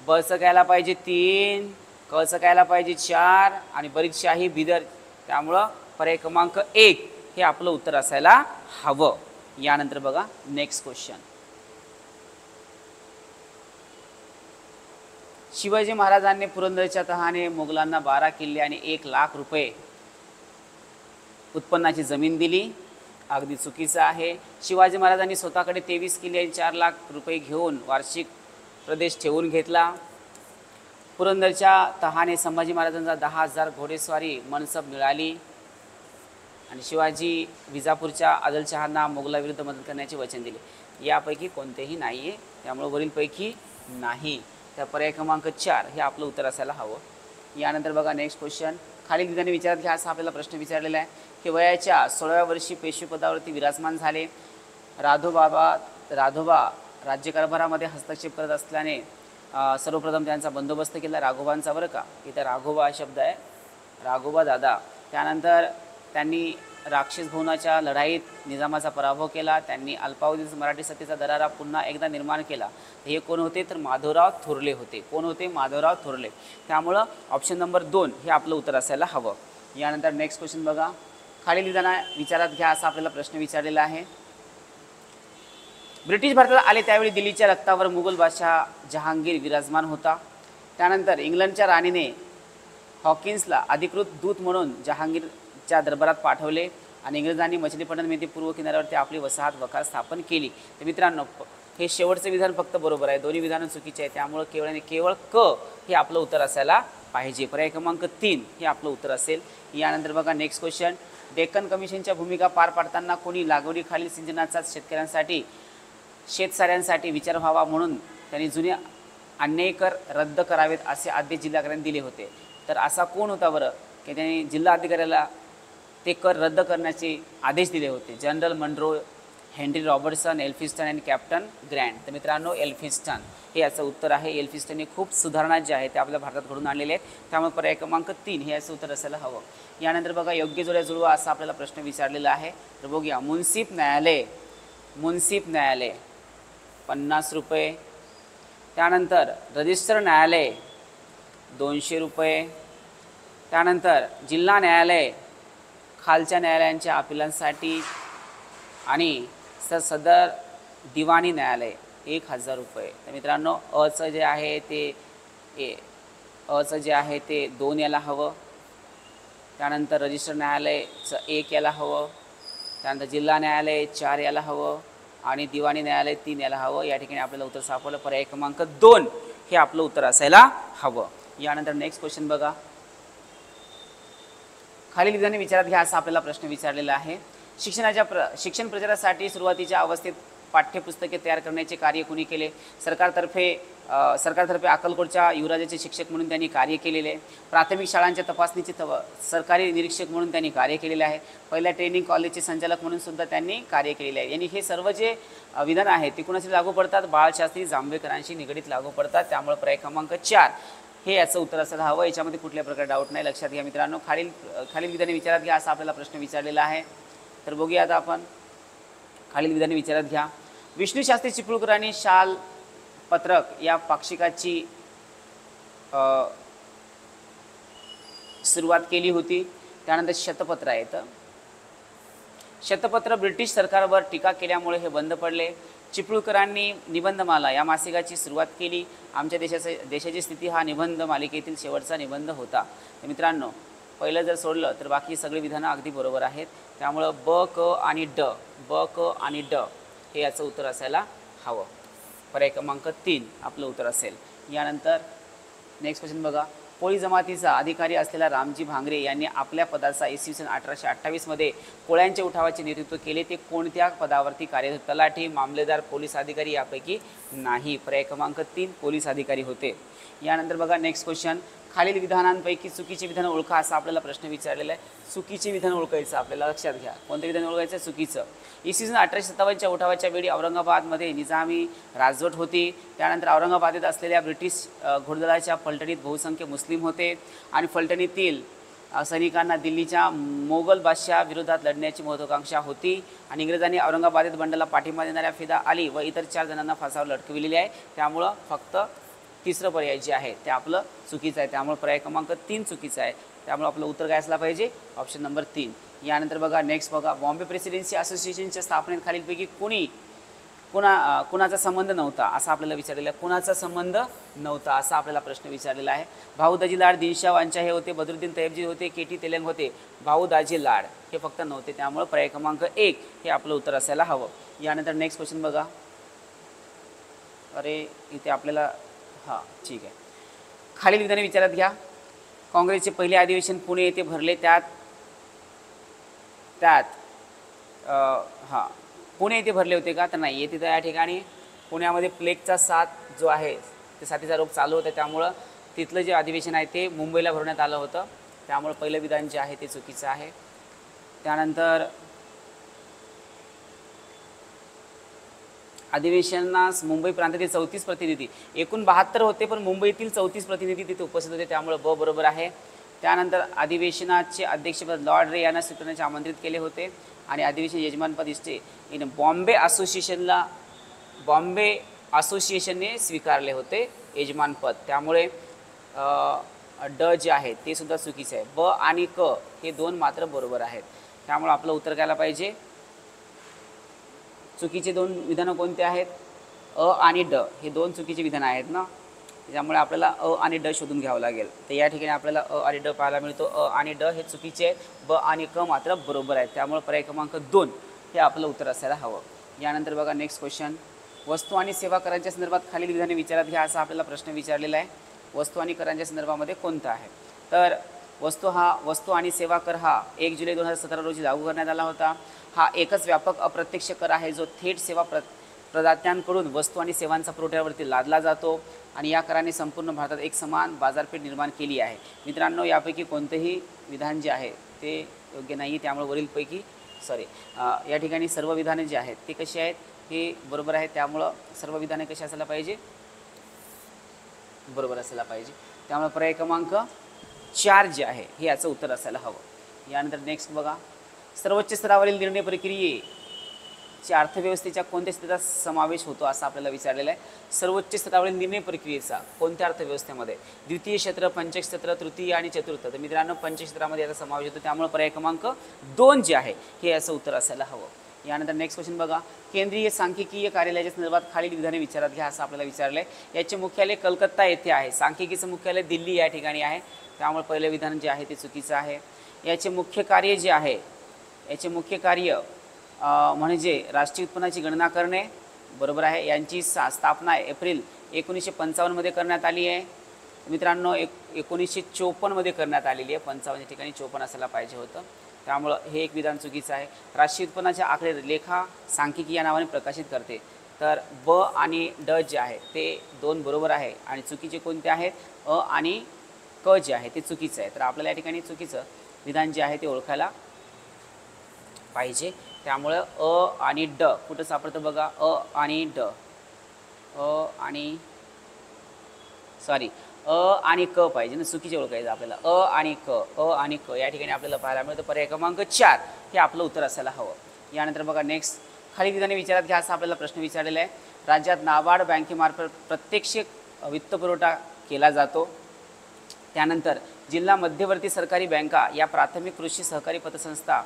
बचं कायला पाहिजे 3, कचं कायला पाहिजे 4 आणि बरीदशाही बिदर. त्यामुळं पर्याय क्रमांक 1 हे आपलं उत्तर असायला हवं. यानंतर बघा नेक्स्ट क्वेश्चन. शिवाजी महाराजांनी पुरंदरच्या तहाने मोगलांना 12 किल्ले आणि 1 लाख रुपये उत्पन्नाची जमीन दिली. अगदी चुकीचं आहे. शिवाजी महाराजांनी स्वतःकडे 23 किल्ले आणि 4 लाख रुपये घेऊन वार्षिक प्रदेश ठेवून घेतला. पुरंदरच्या तहाने संभाजी महाराजांचा 10,000 घोडेस्वारी मनसब मिळाली. आणि शिवाजी विजापूरच्या आदिलशहांना मोगलाविरुद्ध मदत करण्याचे वचन दिले. यापैकी कोणतेही नाही आहे. त्यामुळे वरीलपैकी नाही. तर पर्याय क्रमांक 4 हे आपलं उत्तर असायला हवं. यानंतर बघा नेक्स्ट क्वेश्चन. खालील विधाने विचारात घ्या असा आपल्याला प्रश्न विचारलेला आहे की वयाच्या 16व्या वर्षी पेशवेपदावरती विराजमान झाले. राघोबा राज्यकारभारामध्ये हस्तक्षेप करत असल्याने सर्वप्रथम त्यांचा बंदोबस्त केला. राघोबांचा बरं का, इथं राघोबा हा शब्द आहे, राघोबा दादा. त्यानंतर त्यांनी राक्षस भवनाच्या लढाईत निजामाचा पराभव केला. त्यांनी अल्पावधीत मराठी सत्तेचा दरारा पुन्हा एकदा निर्माण केला. हे कोण होते तर माधवराव थोरले होते. कोण होते? माधवराव थोरले. त्यामुळं ऑप्शन नंबर 2 हे आपलं उत्तर असायला हवं. यानंतर नेक्स्ट क्वेश्चन बघा. खालील विधान विचारात घ्या असा आपल्याला प्रश्न विचारलेला आहे. ब्रिटिश भारतात आले त्यावेळी दिल्लीच्या रक्तावर मुघल बादशाह जहांगीर विराजमान होता. त्यानंतर इंग्लंडच्या राणीने हॉकिन्सला अधिकृत दूत म्हणून जहांगीरच्या दरबारात पाठवले आणि इंग्रजांनी मछलीपट्टणम येथे पूर्व किनाऱ्यावरती आपली वसाहत स्थापन केली. तर मित्रांनो हे शेवटचं विधान फक्त बरोबर आहे. दोन्ही विधानं चुकीचे आहे. त्यामुळे केवळ क हे आपलं उत्तर असायला पाहिजे. पर्याय क्रमांक 3 हे आपलं उत्तर असेल. यानंतर बघा नेक्स्ट क्वेश्चन. डेक्कन कमिशनच्या भूमिका पार पाडताना कोणी लागवडीखालील सिंचनाचा शेतकऱ्यांसाठी शेतसाऱ्यांसाठी विचार व्हावा म्हणून त्यांनी जुने अन्याय कर रद्द करावेत असे आदेश जिल्हाधिकाऱ्यांनी दिले होते. तर असा कोण होता बरं की त्यांनी जिल्हाधिकाऱ्याला ते कर रद्द करण्याचे आदेश दिले होते? General Munro, Henry Robertson, Elphinstone आणि कॅप्टन ग्रँट. तर मित्रांनो एल्फिन्स्टन हे याचं उत्तर आहे. एल्फिन्स्टनने खूप सुधारणा ज्या आहेत त्या आपल्या भारतात घडून आणलेल्या आहेत. त्यामुळे पर्याय क्रमांक 3 हे याचं उत्तर असायला हवं. यानंतर बघा योग्य जोड्या जुळवा असा आपल्याला प्रश्न विचारलेला आहे. तर बघूया. मुन्सिफ न्यायालय 50 रुपये. त्यानंतर रजिस्टर न्यायालय 200 रुपये. त्यानंतर जिल्हा न्यायालय खालच्या न्यायालयांच्या अपिलांसाठी आणि सदर दिवाणी न्यायालय 1000 रुपये. तर मित्रांनो अचं जे आहे ते 2 यायला हवं. त्यानंतर रजिस्टर न्यायालयचं 1 यायला हवं. त्यानंतर जिल्हा न्यायालय 4 यायला हवं आणि दिवाणी न्यायालय 3 यायला हवं. या ठिकाणी आपल्याला उत्तर सापडलं. पर्याय क्रमांक 2 हे आपलं उत्तर असायला हवं. यानंतर नेक्स्ट क्वेश्चन बघा. खालील विधाने विचारात घ्या असा आपल्याला प्रश्न विचारलेला आहे. शिक्षण प्रचारासाठी सुरुवातीच्या अवस्थेत पाठ्यपुस्तके तयार करण्याचे कार्य कोणी केले? सरकारतर्फे अक्कलकोटच्या युवराजाचे शिक्षक म्हणून त्यांनी कार्य केलेले आहे. प्राथमिक शाळांच्या तपासणीचे सरकारी निरीक्षक म्हणून त्यांनी कार्य केलेले आहे. पहिल्या ट्रेनिंग कॉलेजचे संचालक म्हणून सुद्धा त्यांनी कार्य केलेले आहे. यांनी हे सर्व जे विधान आहेत ते कुणाशी लागू पडतात? बाळशास्त्री जांभेकरांशी निगडीत लागू पडतात. त्यामुळे पर्याय क्रमांक 4 हे याचं उत्तर असायला हवं. याच्यामध्ये कुठल्या प्रकारे डाऊट नाही. लक्षात घ्या मित्रांनो. खालील विधाने विचारात घ्या असा आपल्याला प्रश्न विचारलेला आहे. तर बघूया आता आपण. खालील विधाने विचारात घ्या. विष्णू शास्त्री चिपळूणकरांनी शाल पत्रक या पाक्षिकाची सुरुवात केली होती. त्यानंतर शतपत्र आहे. तर शतपत्र ब्रिटिश सरकारवर टीका केल्यामुळे हे बंद पडले. चिपळूणकरांनी निबंधमाला या मासिकाची सुरुवात केली. आमच्या देशाची स्थिती हा निबंध मालिकेतील शेवटचा निबंध होता. तर मित्रांनो, पहिलं जर सोडलं तर बाकी सगळी विधानं अगदी बरोबर आहेत. त्यामुळं ब क आणि ड हे याचं उत्तर असायला हवं. पर्याय क्रमांक 3 आपलं उत्तर असेल. यानंतर नेक्स्ट क्वेश्चन बघा. कोळी जमातीचा अधिकारी असलेला रामजी भांगरे यांनी आपल्या पदाचा इसवी सन 1828 कोळ्यांच्या उठावाचे नेतृत्व केले. ते कोणत्या पदावरती कार्यरत? तलाठी, मामलेदार, पोलीस अधिकारी यापैकी नाही. पर्याय क्रमांक 3 पोलीस अधिकारी होते. यानंतर बघा नेक्स्ट क्वेश्चन. खालील विधानांपैकी चुकीचे विधान ओळखा असा आपल्याला प्रश्न विचारलेला आहे. चुकीचे विधान ओळखायचं आपल्याला. लक्षात घ्या कोणतं विधान ओळखायचं? चुकीचं. इसवी सन 1857च्या उठावाच्या वेळी औरंगाबादमध्ये निजामी राजवट होती. त्यानंतर औरंगाबादेत असलेल्या ब्रिटिश घोडदळाच्या फलटणीत बहुसंख्य मुस्लिम होते आणि फलटणीतील सैनिकांना दिल्लीच्या मोगल बादशाह विरोधात लढण्याची महत्त्वाकांक्षा होती आणि इंग्रजांनी औरंगाबादेत बंडाला पाठिंबा देणाऱ्या फिदा अली व इतर 4 जणांना फासावर लटकविलेले आहे. त्यामुळं फक्त तिसरं पर्याय जे आहे ते आपलं चुकीचं आहे. त्यामुळे पर्याय क्रमांक 3 चुकीचं आहे. त्यामुळे आपलं उत्तर काय असलं पाहिजे? Option number 3. यानंतर बघा नेक्स्ट बघा. बॉम्बे प्रेसिडेन्सी असोसिएशनच्या स्थापनेत खालीलपैकी कुणाचा संबंध नव्हता असा आपल्याला विचारलेला आहे. कुणाचा संबंध नव्हता असा आपल्याला प्रश्न विचारलेला आहे. भाऊ दाजी लाड दिनशा वांचा हे होते. बद्रुद्दीन तैयबजी होते. केटी तेलंग होते. भाऊ दाजी लाड हे फक्त नव्हते. त्यामुळे पर्याय क्रमांक 1 हे आपलं उत्तर असायला हवं. यानंतर नेक्स्ट क्वेश्चन बघा. अरे इथे आपल्याला हां ठीक आहे. खालील विधाने विचारात घ्या. काँग्रेसचे पहिले अधिवेशन पुणे येथे भरले. त्यात पुणे येथे भरले होते का? तर नाही. येथे तर या ठिकाणी पुण्यामध्ये प्लेगचा साथ जो आहे ते साथीचा रोग चालू होता. त्यामुळं तिथलं जे अधिवेशन आहे ते मुंबईला भरवण्यात आलं होतं. त्यामुळे पहिलं विधान जे आहे ते चुकीचं आहे. त्यानंतर अधिवेशनास मुंबई प्रांतातील 34 प्रतिनिधी, एकूण 72 होते पण मुंबईतील 34 प्रतिनिधी तिथे उपस्थित होते. त्यामुळे ब बरोबर आहे. त्यानंतर अधिवेशनाचे अध्यक्षपद लॉर्ड रे यांना स्वीकारण्याचे आमंत्रित केले होते आणि अधिवेशन यजमानपद बॉम्बे असोसिएशनने स्वीकारले होते यजमानपद. त्यामुळे ड जे आहे ते सुद्धा चुकीचे आहे. ब आणि क हे 2 मात्र बरोबर आहेत. त्यामुळे आपलं उत्तर करायला पाहिजे. चुकीचे 2 विधानं कोणते आहेत? अ आणि ड हे 2 चुकीचे विधानं आहेत ना. त्यामुळे आपल्याला अ आणि ड शोधून घ्यावं लागेल. तर या ठिकाणी आपल्याला अ आणि ड पाहायला मिळतो. अ आणि ड हे चुकीचे आहेत. ब आणि क मात्र बरोबर आहेत. त्यामुळे पर्याय क्रमांक 2 हे आपलं उत्तर असायला हवं. यानंतर बघा नेक्स्ट क्वेश्चन. वस्तू आणि सेवा करांच्या संदर्भात खालील विधाने विचारात घ्या असा आपल्याला प्रश्न विचारलेला आहे. वस्तू आणि करांच्या संदर्भामध्ये कोणतं आहे? तर वस्तू आणि सेवा कर हा 1 जुलै 2017 रोजी लागू करण्यात आला होता. हा एकच व्यापक अप्रत्यक्ष कर आहे जो थेट सेवा प्रदात्यांकडून वस्तू आणि सेवांचा पुरवठ्यावरती लादला जातो आणि या कराने संपूर्ण भारतात एक समान बाजारपेठ निर्माण केली आहे. मित्रांनो, यापैकी कोणतेही विधान जे आहे ते योग्य नाही. त्यामुळे वरीलपैकी या ठिकाणी सर्व विधाने जे आहेत ते कशी आहेत हे बरोबर आहे. त्यामुळं सर्व विधाने कशी असायला पाहिजे? बरोबर असायला पाहिजे. त्यामुळे पर्याय क्रमांक 4 जे आहे हे याचं उत्तर असायला हवं. यानंतर नेक्स्ट बघा. सर्वोच्च स्तरावरील निर्णय प्रक्रियेच्या अर्थव्यवस्थेच्या कोणत्या स्थितीचा समावेश होतो असं आपल्याला विचारलेलं आहे. सर्वोच्च स्तरावरील निर्णय प्रक्रियेचा कोणत्या अर्थव्यवस्थेमध्ये? द्वितीय क्षेत्र, पंचक क्षेत्र, तृतीय आणि चतुर्थ. तर मित्रांनो पंचक क्षेत्रामध्ये याचा समावेश होतो. त्यामुळे पर्याय क्रमांक 2 जे आहे हे याचं उत्तर असायला हवं. यानंतर नेक्स्ट क्वेश्चन बघा. केंद्रीय सांख्यिकीय कार्यालयाच्या संदर्भात खालील विधाने विचारात घ्या असं आपल्याला विचारलं आहे. याचे मुख्यालय कलकत्ता येथे आहे. सांख्यिकीचं मुख्यालय दिल्ली या ठिकाणी आहे. त्यामुळे पहिलं विधान जे आहे ते चुकीचं आहे. याचे मुख्य कार्य जे आहे मुख्य कार्य म्हणजे राष्ट्रीय उत्पन्नाची गणना करणे. बरोबर आहे. यांची स्थापना एप्रिल 1955 करण्यात आली आहे. मित्रांनो 1954 मध्ये करण्यात आलेली आहे, 55 ठिकाणी 54 असायला पाहिजे होतं, त्यामुळं हे एक विधान चुकीचं आहे. राष्ट्रीय उत्पन्नाचे आकडे लेखा सांख्यिकी या नावाने प्रकाशित करते, तर ब आणि ड जे आहे ते दोन बरोबर आहे आणि चुकीचे कोणते आहेत, अ आणि क जे आहे ते चुकीचं आहे. तर आपल्याला या ठिकाणी चुकीचं विधान जे आहे ते ओळखायला पाहिजे. त्यामुळं अ आणि ड कुठं सापडतं बघा, अ आणि ड, अ आणि क पाहिजे ना, चुकीचे ओळखायचं आपल्याला, अ आणि क या ठिकाणी आपल्याला पाहायला मिळतं. पर्याय क्रमांक 4 हे आपलं उत्तर असायला हवं. यानंतर बघा नेक्स्ट, खाली विधाने विचारात घ्या असा आपल्याला प्रश्न विचारलेला आहे. राज्यात नाबार्ड बँकेमार्फत प्रत्यक्ष वित्तपुरवठा केला जातो. त्यानंतर जिल्हा मध्यवर्ती सरकारी बँका या प्राथमिक कृषी सहकारी पतसंस्था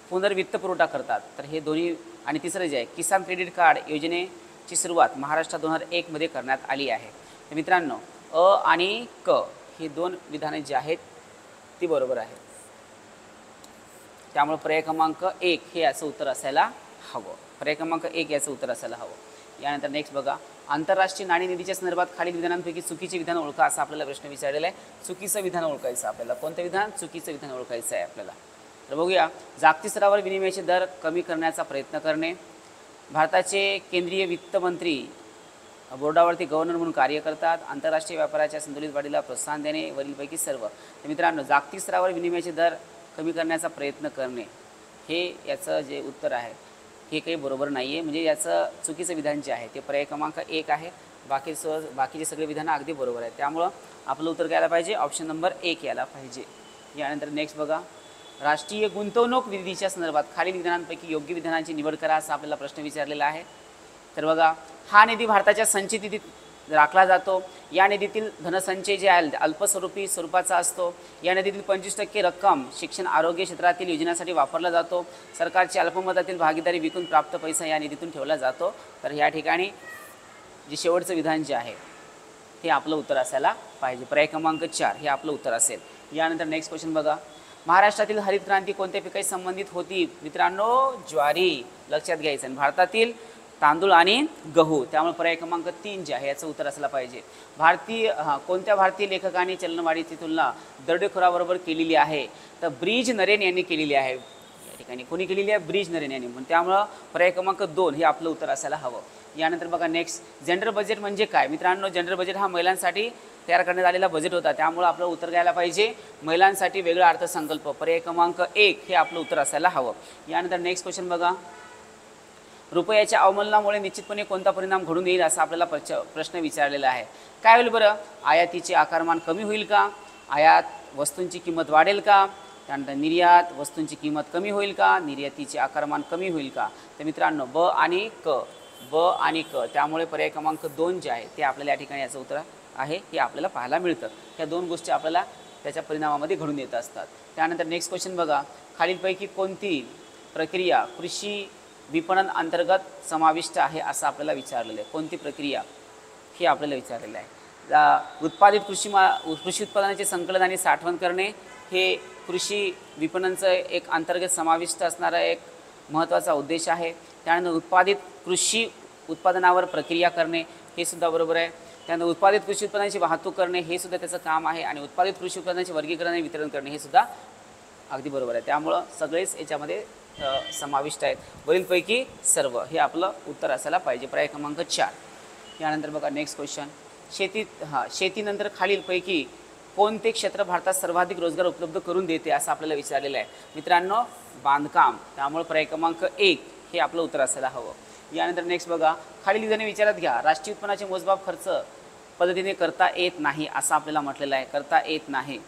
पुनर्वित्तपुरवठा करतात. तर हे दोन्ही, आणि तिसरं जे आहे किसान क्रेडिट कार्ड योजनेची सुरुवात महाराष्ट्रात 2001 मध्ये करण्यात आली आहे. तर मित्रांनो अ आणि क ही दोन विधाने जी आहेत ती बरोबर आहेत. त्यामुळे पर्याय क्रमांक 1 हे याचं उत्तर असायला हवं. पर्याय क्रमांक 1 याचं उत्तर असायला हवं. यानंतर नेक्स्ट बघा, आंतरराष्ट्रीय नाणेनिधीच्या संदर्भात खालील विधानांपैकी चुकीचे विधान ओळखा असा आपल्याला प्रश्न विचारलेला आहे. चुकीचं विधान ओळखायचं आपल्याला. कोणतं विधान? चुकीचं विधान ओळखायचं आहे आपल्याला. तर बघूया, जागतिक स्तरावर विनिमयाचे दर कमी करण्याचा प्रयत्न करणे, भारताचे केंद्रीय वित्तमंत्री बोर्डावरती गव्हर्नर म्हणून कार्य करतात, आंतरराष्ट्रीय व्यापाराच्या संतुलित वाढीला प्रोत्साहन देणे, वरीलपैकी सर्व. तर मित्रांनो जागतिक स्तरावर विनिमयाचे दर कमी करण्याचा प्रयत्न करणे हे याचं जे उत्तर आहे हे काही बरोबर नाही आहे. म्हणजे याचं चुकीचं विधान जे आहे ते पर्याय क्रमांक 1 आहे. बाकीचे सगळे विधानं अगदी बरोबर आहेत. त्यामुळं आपलं उत्तर काय यायला पाहिजे? ऑप्शन नंबर 1 यायला पाहिजे. यानंतर नेक्स्ट बघा, राष्ट्रीय गुंतवणूक निधीच्या संदर्भात खालील विधानांपैकी योग्य विधानांची निवड करा असा आपल्याला प्रश्न विचारलेला आहे. तर बघा, हा निधी भारताच्या संचित निधीत राखला जातो. या निधीतील धनसंचय जे आहे अल्पस्वरूपी स्वरूपाचा असतो. या निधीतील 25% रक्कम शिक्षण आरोग्य क्षेत्रातील योजनांसाठी वापरला जातो. सरकारची अल्पमतातील भागीदारी विकून प्राप्त पैसा या निधीतून ठेवला जातो. तर या ठिकाणी जे शेवटचं विधान जे आहे ते आपलं उत्तर असायला पाहिजे. पर्याय क्रमांक 4 हे आपलं उत्तर असेल. यानंतर नेक्स्ट क्वेश्चन बघा, महाराष्ट्रातील हरित क्रांती कोणत्या पिकाशी संबंधित होती? मित्रांनो ज्वारी, लक्षात घ्यायचं. आणि भारतातील तांदूळ आणि गहू. त्यामुळे पर्याय क्रमांक 3 जे आहे याचं उत्तर असलं पाहिजे. कोणत्या भारतीय लेखकाने चलनवाढीची तुलना दरोडेखोराबरोबर केलेली आहे? तर ब्रिज नरेन यांनी केलेली आहे. या ठिकाणी कोणी केलेली आहे? ब्रिज नरेन यांनी. म्हणून त्यामुळं पर्याय क्रमांक 2 हे आपलं उत्तर असायला हवं. यानंतर बघा नेक्स्ट, जेंडर बजेट म्हणजे काय? मित्रांनो जेंडर बजेट हा महिलांसाठी तयार करण्यात आलेला बजेट होता. त्यामुळं आपलं उत्तर घ्यायला पाहिजे महिलांसाठी वेगळा अर्थसंकल्प. पर्याय क्रमांक 1 हे आपलं उत्तर असायला हवं. यानंतर नेक्स्ट क्वेश्चन बघा, रुपयाच्या अवमूल्यनामुळे निश्चितपणे कोणता परिणाम घडून येईल असा आपल्याला प्रश्न विचारलेला आहे. काय होईल बरं? आयातीचे आकारमान कमी होईल का? आयात वस्तूंची किंमत वाढेल का? त्यानंतर निर्यात वस्तूंची किंमत कमी होईल का? निर्यातीचे आकारमान कमी होईल का? तर मित्रांनो ब आणि क, त्यामुळे पर्याय क्रमांक 2 जे आहे ते आपल्याला या ठिकाणी याचं उत्तर आहे हे आपल्याला पाहायला मिळतं. ह्या दोन गोष्टी आपल्याला त्याच्या परिणामामध्ये घडून येत असतात. त्यानंतर नेक्स्ट क्वेश्चन बघा, खालीलपैकी कोणती प्रक्रिया कृषी विपणन अंतर्गत समाविष्ट आहे असं आपल्याला विचारलेलं आहे. कोणती प्रक्रिया हे आपल्याला विचारलेलं आहे. उत्पादित कृषी उत्पादनाचे संकलन आणि साठवण करणे हे कृषी विपणनचं एक अंतर्गत समाविष्ट असणारा एक महत्त्वाचा उद्देश आहे. त्यानंतर उत्पादित कृषी उत्पादनावर प्रक्रिया करणे हे सुद्धा बरोबर आहे. त्यानंतर उत्पादित कृषी उत्पादनाची वाहतूक करणे हे सुद्धा त्याचं काम आहे. आणि उत्पादित कृषी उत्पादनाचे वर्गीकरण आणि वितरण करणे हे सुद्धा अगदी बरोबर आहे. त्यामुळं सगळेच याच्यामध्ये समाविष्ट आहेत. वरीलपैकी सर्व हे आपलं उत्तर असायला पाहिजे. पर्याय क्रमांक 4. यानंतर बघा नेक्स्ट क्वेश्चन, शेतीनंतर खालीलपैकी कोणते क्षेत्र भारतात सर्वाधिक रोजगार उपलब्ध करून देते असं आपल्याला विचारलेलं आहे? मित्रांनो बांधकाम. त्यामुळे पर्याय क्रमांक 1 हे आपलं उत्तर असायला हवं. यानंतर नेक्स्ट बघा, खालील विधाने विचारात घ्या. राष्ट्रीय उत्पन्नाचे मोजमाप खर्च पद्धतीने करता येत नाही असं आपल्याला म्हटलेलं आहे. करता येत नाही.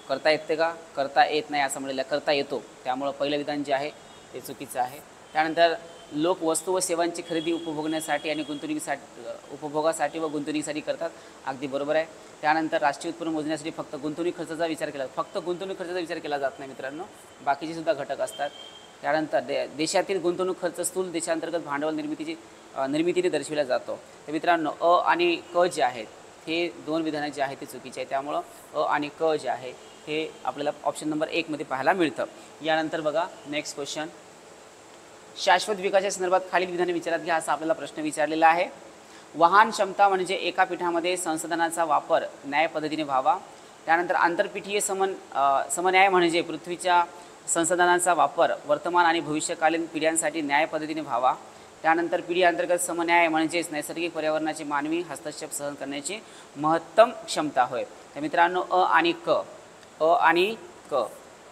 करता येते का? करता येत नाही असं म्हटलेलं आहे. करता येतो. त्यामुळं पहिलं विधान जे आहे ते चुकीचं आहे. त्यानंतर लोक वस्तू व सेवांची खरेदी उपभोगण्यासाठी आणि उपभोगासाठी व गुंतवणुकीसाठी करतात. अगदी बरोबर आहे. त्यानंतर राष्ट्रीय उत्पन्न मोजण्यासाठी फक्त गुंतवणूक खर्चाचा विचार केला जात नाही मित्रांनो, बाकीचे सुद्धा घटक असतात. त्यानंतर देशातील गुंतवणूक खर्च स्थूल देशांतर्गत भांडवल निर्मितीने दर्शविला जातो. तर मित्रांनो अ आणि क जे आहेत हे दोन विधानं जे आहेत ते चुकीचे आहे. त्यामुळं अ आणि क जे आहे हे आपल्याला ऑप्शन नंबर 1 मध्ये पाहायला मिळतं. यानंतर बघा नेक्स्ट क्वेश्चन, शाश्वत विकासाच्या संदर्भात खालील विधाने विचारात घ्या असा आपल्याला प्रश्न विचारलेला आहे. वाहन क्षमता म्हणजे एका पीठामध्ये संसाधनाचा वापर न्याय पद्धतीने व्हावा. त्यानंतर आंतरपीठीय समन्याय म्हणजे पृथ्वीच्या संसाधनांचा वापर वर्तमान आणि भविष्यकालीन पिढ्यांसाठी न्याय पद्धतीने व्हावा. त्यानंतर पिढी अंतर्गत समन्याय म्हणजेच नैसर्गिक पर्यावरणाचे मानवी हस्तक्षेप सहन करण्याची महत्तम क्षमता होय. तर मित्रांनो अ आणि क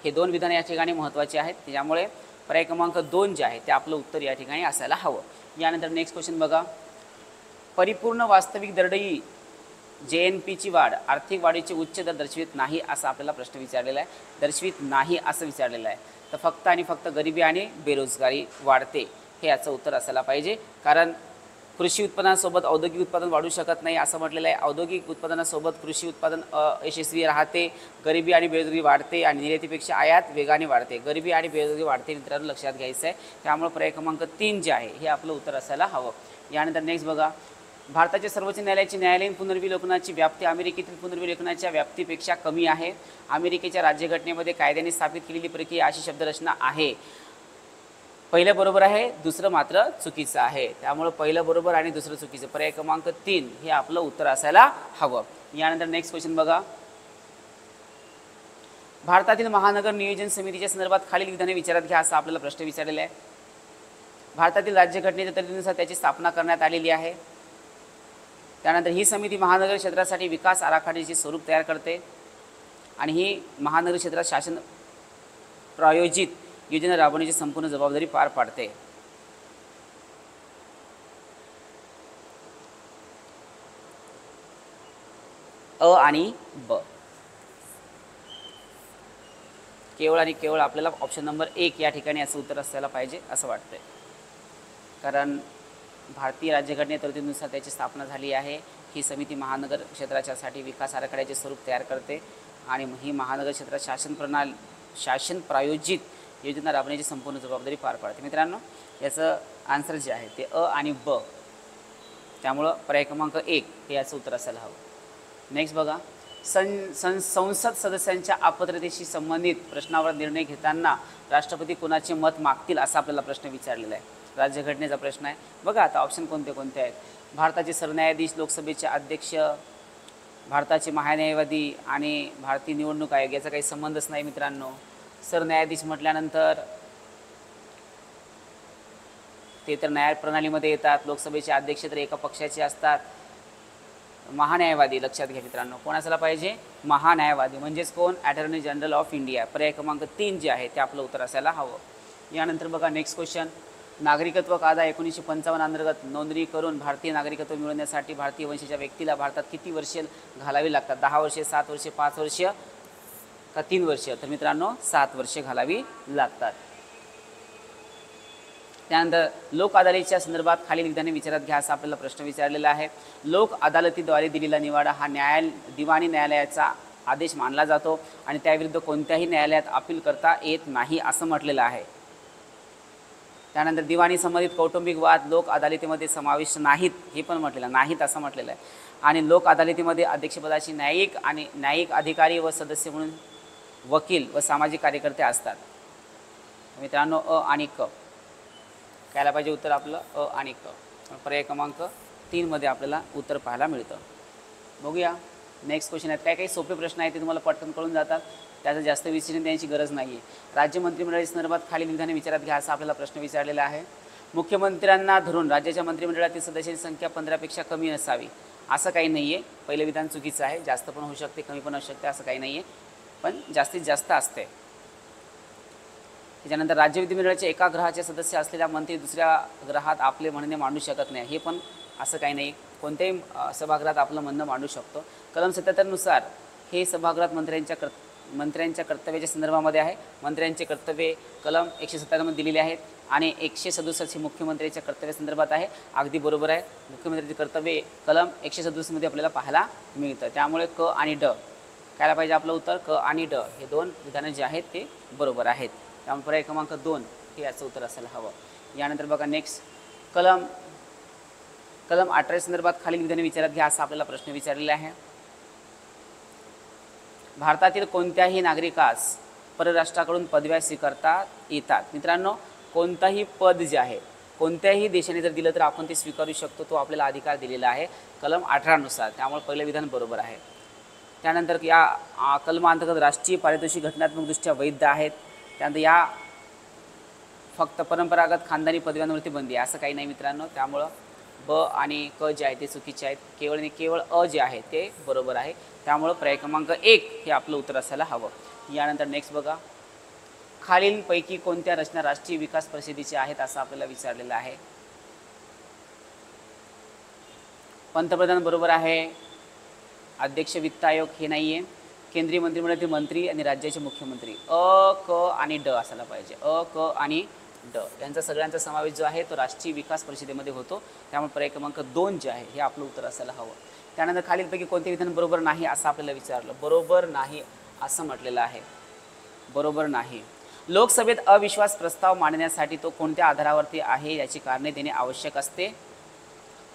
हे दोन विधान या ठिकाणी महत्त्वाचे आहेत. त्यामुळे पर्याय क्रमांक 2 जे आहे ते आपलं उत्तर या ठिकाणी असायला हवं. यानंतर नेक्स्ट क्वेश्चन बघा. परिपूर्ण वास्तविक दरडोई JNPची वाढ आर्थिक वाढीचे उच्च दर दर्शवित नाही असा आपल्याला प्रश्न विचारलेला आहे. दर्शवित नाही असं विचारलेलं आहे. तर फक्त आणि फक्त गरिबी आणि बेरोजगारी वाढते हे याचं उत्तर असायला पाहिजे. कारण कृषी उत्पादनासोबत औद्योगिक उत्पादन वाढू शकत नाही असं म्हटलेलं आहे. औद्योगिक उत्पादनासोबत कृषी उत्पादन यशस्वी राहते. गरिबी आणि बेरोजगारी वाढते आणि निर्यातीपेक्षा आयात वेगाने वाढते. गरिबी आणि बेरोजगारी वाढते मित्रांनो लक्षात घ्यायचं आहे. त्यामुळे पर्याय क्रमांक 3 जे आहे हे आपलं उत्तर असायला हवं. यानंतर नेक्स्ट बघा. भारताच्या सर्वोच्च न्यायालयाची न्यायालयीन पुनर्विलोकनाची व्याप्ती अमेरिकेतील पुनर्विलोकनाच्या व्याप्तीपेक्षा कमी आहे. अमेरिकेच्या राज्यघटनेमध्ये कायद्याने स्थापित केलेली प्रक्रिया अशी शब्दरचना आहे. पहिलं बरोबर आहे, दुसरं मात्र चुकीचं आहे. त्यामुळे पहिलं बरोबर आणि दुसरं चुकीचं. पर्याय क्रमांक 3 हे आपलं उत्तर असायला हवं. यानंतर नेक्स्ट क्वेश्चन बघा. भारतातील महानगर नियोजन समितीच्या संदर्भात खालील विधाने विचारात घ्या असा आपल्याला प्रश्न विचारलेला आहे. भारतातील राज्यघटनेच्या तरतुदीनुसार त्याची स्थापना करण्यात आलेली आहे. त्यानंतर ही समिती महानगर क्षेत्रासाठी विकास आराखड्याचे स्वरूप तयार करते आणि ही महानगर क्षेत्रात शासन प्रायोजित योजना राबवण्याची संपूर्ण जबाबदारी पार पाडते. अ आणि ब केवळ आणि केवळ आपल्याला ऑप्शन नंबर 1 या ठिकाणी असं उत्तर असायला पाहिजे असं वाटतंय. कारण भारतीय राज्यघटने तरतुदीनुसार त्याची स्थापना झाली आहे. ही समिती महानगर क्षेत्राच्यासाठी विकास आराखड्याचे स्वरूप तयार करते आणि ही महानगर क्षेत्रात शासन प्रायोजित योजना राबवण्याची संपूर्ण जबाबदारी पार पाडते. मित्रांनो याचं आन्सर जे आहे ते अ आणि ब. त्यामुळं पर्याय क्रमांक 1 हे याचं उत्तर असायला हवं. नेक्स्ट बघा. संसद सदस्यांच्या अपात्रतेशी संबंधित प्रश्नावर निर्णय घेताना राष्ट्रपती कोणाचे मत मागतील असा आपल्याला प्रश्न विचारलेला आहे. राज्यघटनेचा प्रश्न आहे. बघा आता ऑप्शन कोणते कोणते आहेत. भारताचे सरन्यायाधीश, लोकसभेचे अध्यक्ष, भारताचे महान्यायवादी आणि भारतीय निवडणूक आयोग याचा काही संबंधच नाही मित्रांनो. सरन्यायाधीश म्हटल्यानंतर ते तर न्यायप्रणालीमध्ये येतात. लोकसभेचे अध्यक्ष तर एका पक्षाचे असतात. महान्यायवादी लक्षात घ्या मित्रांनो. कोण असायला पाहिजे? महान्यायवादी म्हणजेच कोण? Attorney general of India. पर्याय क्रमांक 3 जे आहे ते आपलं उत्तर असायला हवं. यानंतर बघा नेक्स्ट क्वेश्चन. नागरिकत्व कायदा 1955 अंतर्गत नोंदणी करून भारतीय नागरिकत्व मिळवण्यासाठी भारतीय वंशाच्या व्यक्तीला भारतात किती वर्षे घालावी लागतात? 10 वर्षे, 7 वर्षे, 5 वर्ष का 3 वर्ष? तर मित्रांनो 7 वर्षे घालावी लागतात. त्यानंतर लोक अदालतीच्या संदर्भात खालील विधाने विचारात घ्या असा आपल्याला प्रश्न विचारलेला आहे. लोक अदालतीद्वारे दिलेला निवाडा हा दिवाणी न्यायालयाचा आदेश मानला जातो आणि त्याविरुद्ध कोणत्याही न्यायालयात अपील करता येत नाही असं म्हटलेलं आहे. त्यानंतर दिवाणी संबंधित कौटुंबिक वाद लोक अदालतीमध्ये समाविष्ट नाहीत हे पण म्हटलेलं नाहीत असं म्हटलेलं आहे. आणि लोक अदालतीमध्ये अध्यक्षपदाची न्यायिक अधिकारी व सदस्य म्हणून वकील व सामाजिक कार्यकर्ते असतात. मित्रांनो अ आणि क कायला पाहिजे उत्तर आपलं अ आणि क. पर्याय क्रमांक 3 मध्ये आपल्याला उत्तर पाहायला मिळतं. बघूया नेक्स्ट क्वेश्चन आहेत. काही सोपे प्रश्न आहेत ते तुम्हाला पटकन कळून जातात. त्याचं जास्त विश्लेषण देण्याची गरज नाही आहे. राज्य मंत्रिमंडळाच्या संदर्भात खालील विधाने विचारात घ्या असा आपल्याला प्रश्न विचारलेला आहे. मुख्यमंत्र्यांना धरून राज्याच्या मंत्रिमंडळातील सदस्यांची संख्या 15पेक्षा कमी नसावी असं काही नाही आहे. पहिलं विधान चुकीचं आहे. जास्त पण होऊ शकते, कमी पण होऊ शकते, असं काही नाही आहे, पण जास्तीत जास्त असते. त्याच्यानंतर राज्य विधिमंडळाचे एका ग्रहाचे सदस्य असलेल्या मंत्री दुसऱ्या ग्रहात आपले म्हणणे मांडू शकत नाही हे पण असं काही नाही. कोणत्याही सभागृहात आपलं म्हणणं मांडू शकतो. कलम 77 नुसार हे सभागृहात मंत्र्यांच्या कर्तव्याच्या संदर्भामध्ये आहे. मंत्र्यांचे कर्तव्य कलम 157 मध्ये दिलेले आहेत आणि 167 ही मुख्यमंत्र्यांच्या कर्तव्यासंदर्भात आहे. अगदी बरोबर आहे. मुख्यमंत्र्यांचे कर्तव्य कलम 167 मध्ये आपल्याला पाहायला मिळतं. त्यामुळे क आणि ड कायला पाहिजे आपलं उत्तर क आणि ड हे दोन विधानं जे आहेत ते बरोबर आहेत. त्यामुळे पर्याय क्रमांक 2 हे याचं उत्तर असायला हवं. यानंतर बघा नेक्स्ट कलम 18 संदर्भात खालील विधाने विचारात घ्या असा आपल्याला प्रश्न विचारलेला आहे. भारतातील कोणत्याही नागरिकास परराष्ट्राकडून पदव्या स्वीकारता येतात. मित्रांनो कोणताही पद जे आहे कोणत्याही देशाने जर दिलं तर आपण ते स्वीकारू शकतो, तो आपल्याला अधिकार दिलेला आहे कलम 18 नुसार, त्यामुळे पहिलं विधान बरोबर आहे. त्यानंतर या कलमाअंतर्गत राष्ट्रीय पारितोषिक घटनात्मकदृष्ट्या वैध आहेत. त्यानंतर या फक्त परंपरागत खानदानी पदव्यांवरती बंदी आहे असं काही नाही मित्रांनो, त्यामुळं ब आणि क जे आहे ते चुकीचे आहेत. केवळ आणि केवळ अ जे आहे ते बरोबर आहे, त्यामुळं पर्याय क्रमांक 1 हे आपलं उत्तर असायला हवं. यानंतर नेक्स्ट बघा, खालीलपैकी कोणत्या रचना राष्ट्रीय विकास परिषदेच्या आहेत असं आपल्याला विचारलेलं आहे. पंतप्रधान बरोबर आहे, अध्यक्ष वित्त आयोग हे नाही आहे, केंद्रीय मंत्रिमंडळातील मंत्री आणि राज्याचे मुख्यमंत्री. अ, क आणि ड असायला पाहिजे. अ, क आणि ड यांचा सगळ्यांचा समावेश जो आहे तो राष्ट्रीय विकास परिषदेमध्ये होतो, त्यामुळे पर्याय क्रमांक 2 जे आहे हे आपलं उत्तर असायला हवं. त्यानंतर खालीलपैकी कोणते विधान बरोबर नाही असं आपल्याला विचारलं. बरोबर नाही असं म्हटलेलं आहे. बरोबर नाही. लोकसभेत अविश्वास प्रस्ताव मांडण्यासाठी तो कोणत्या आधारावरती आहे याची कारणे देणे आवश्यक असते.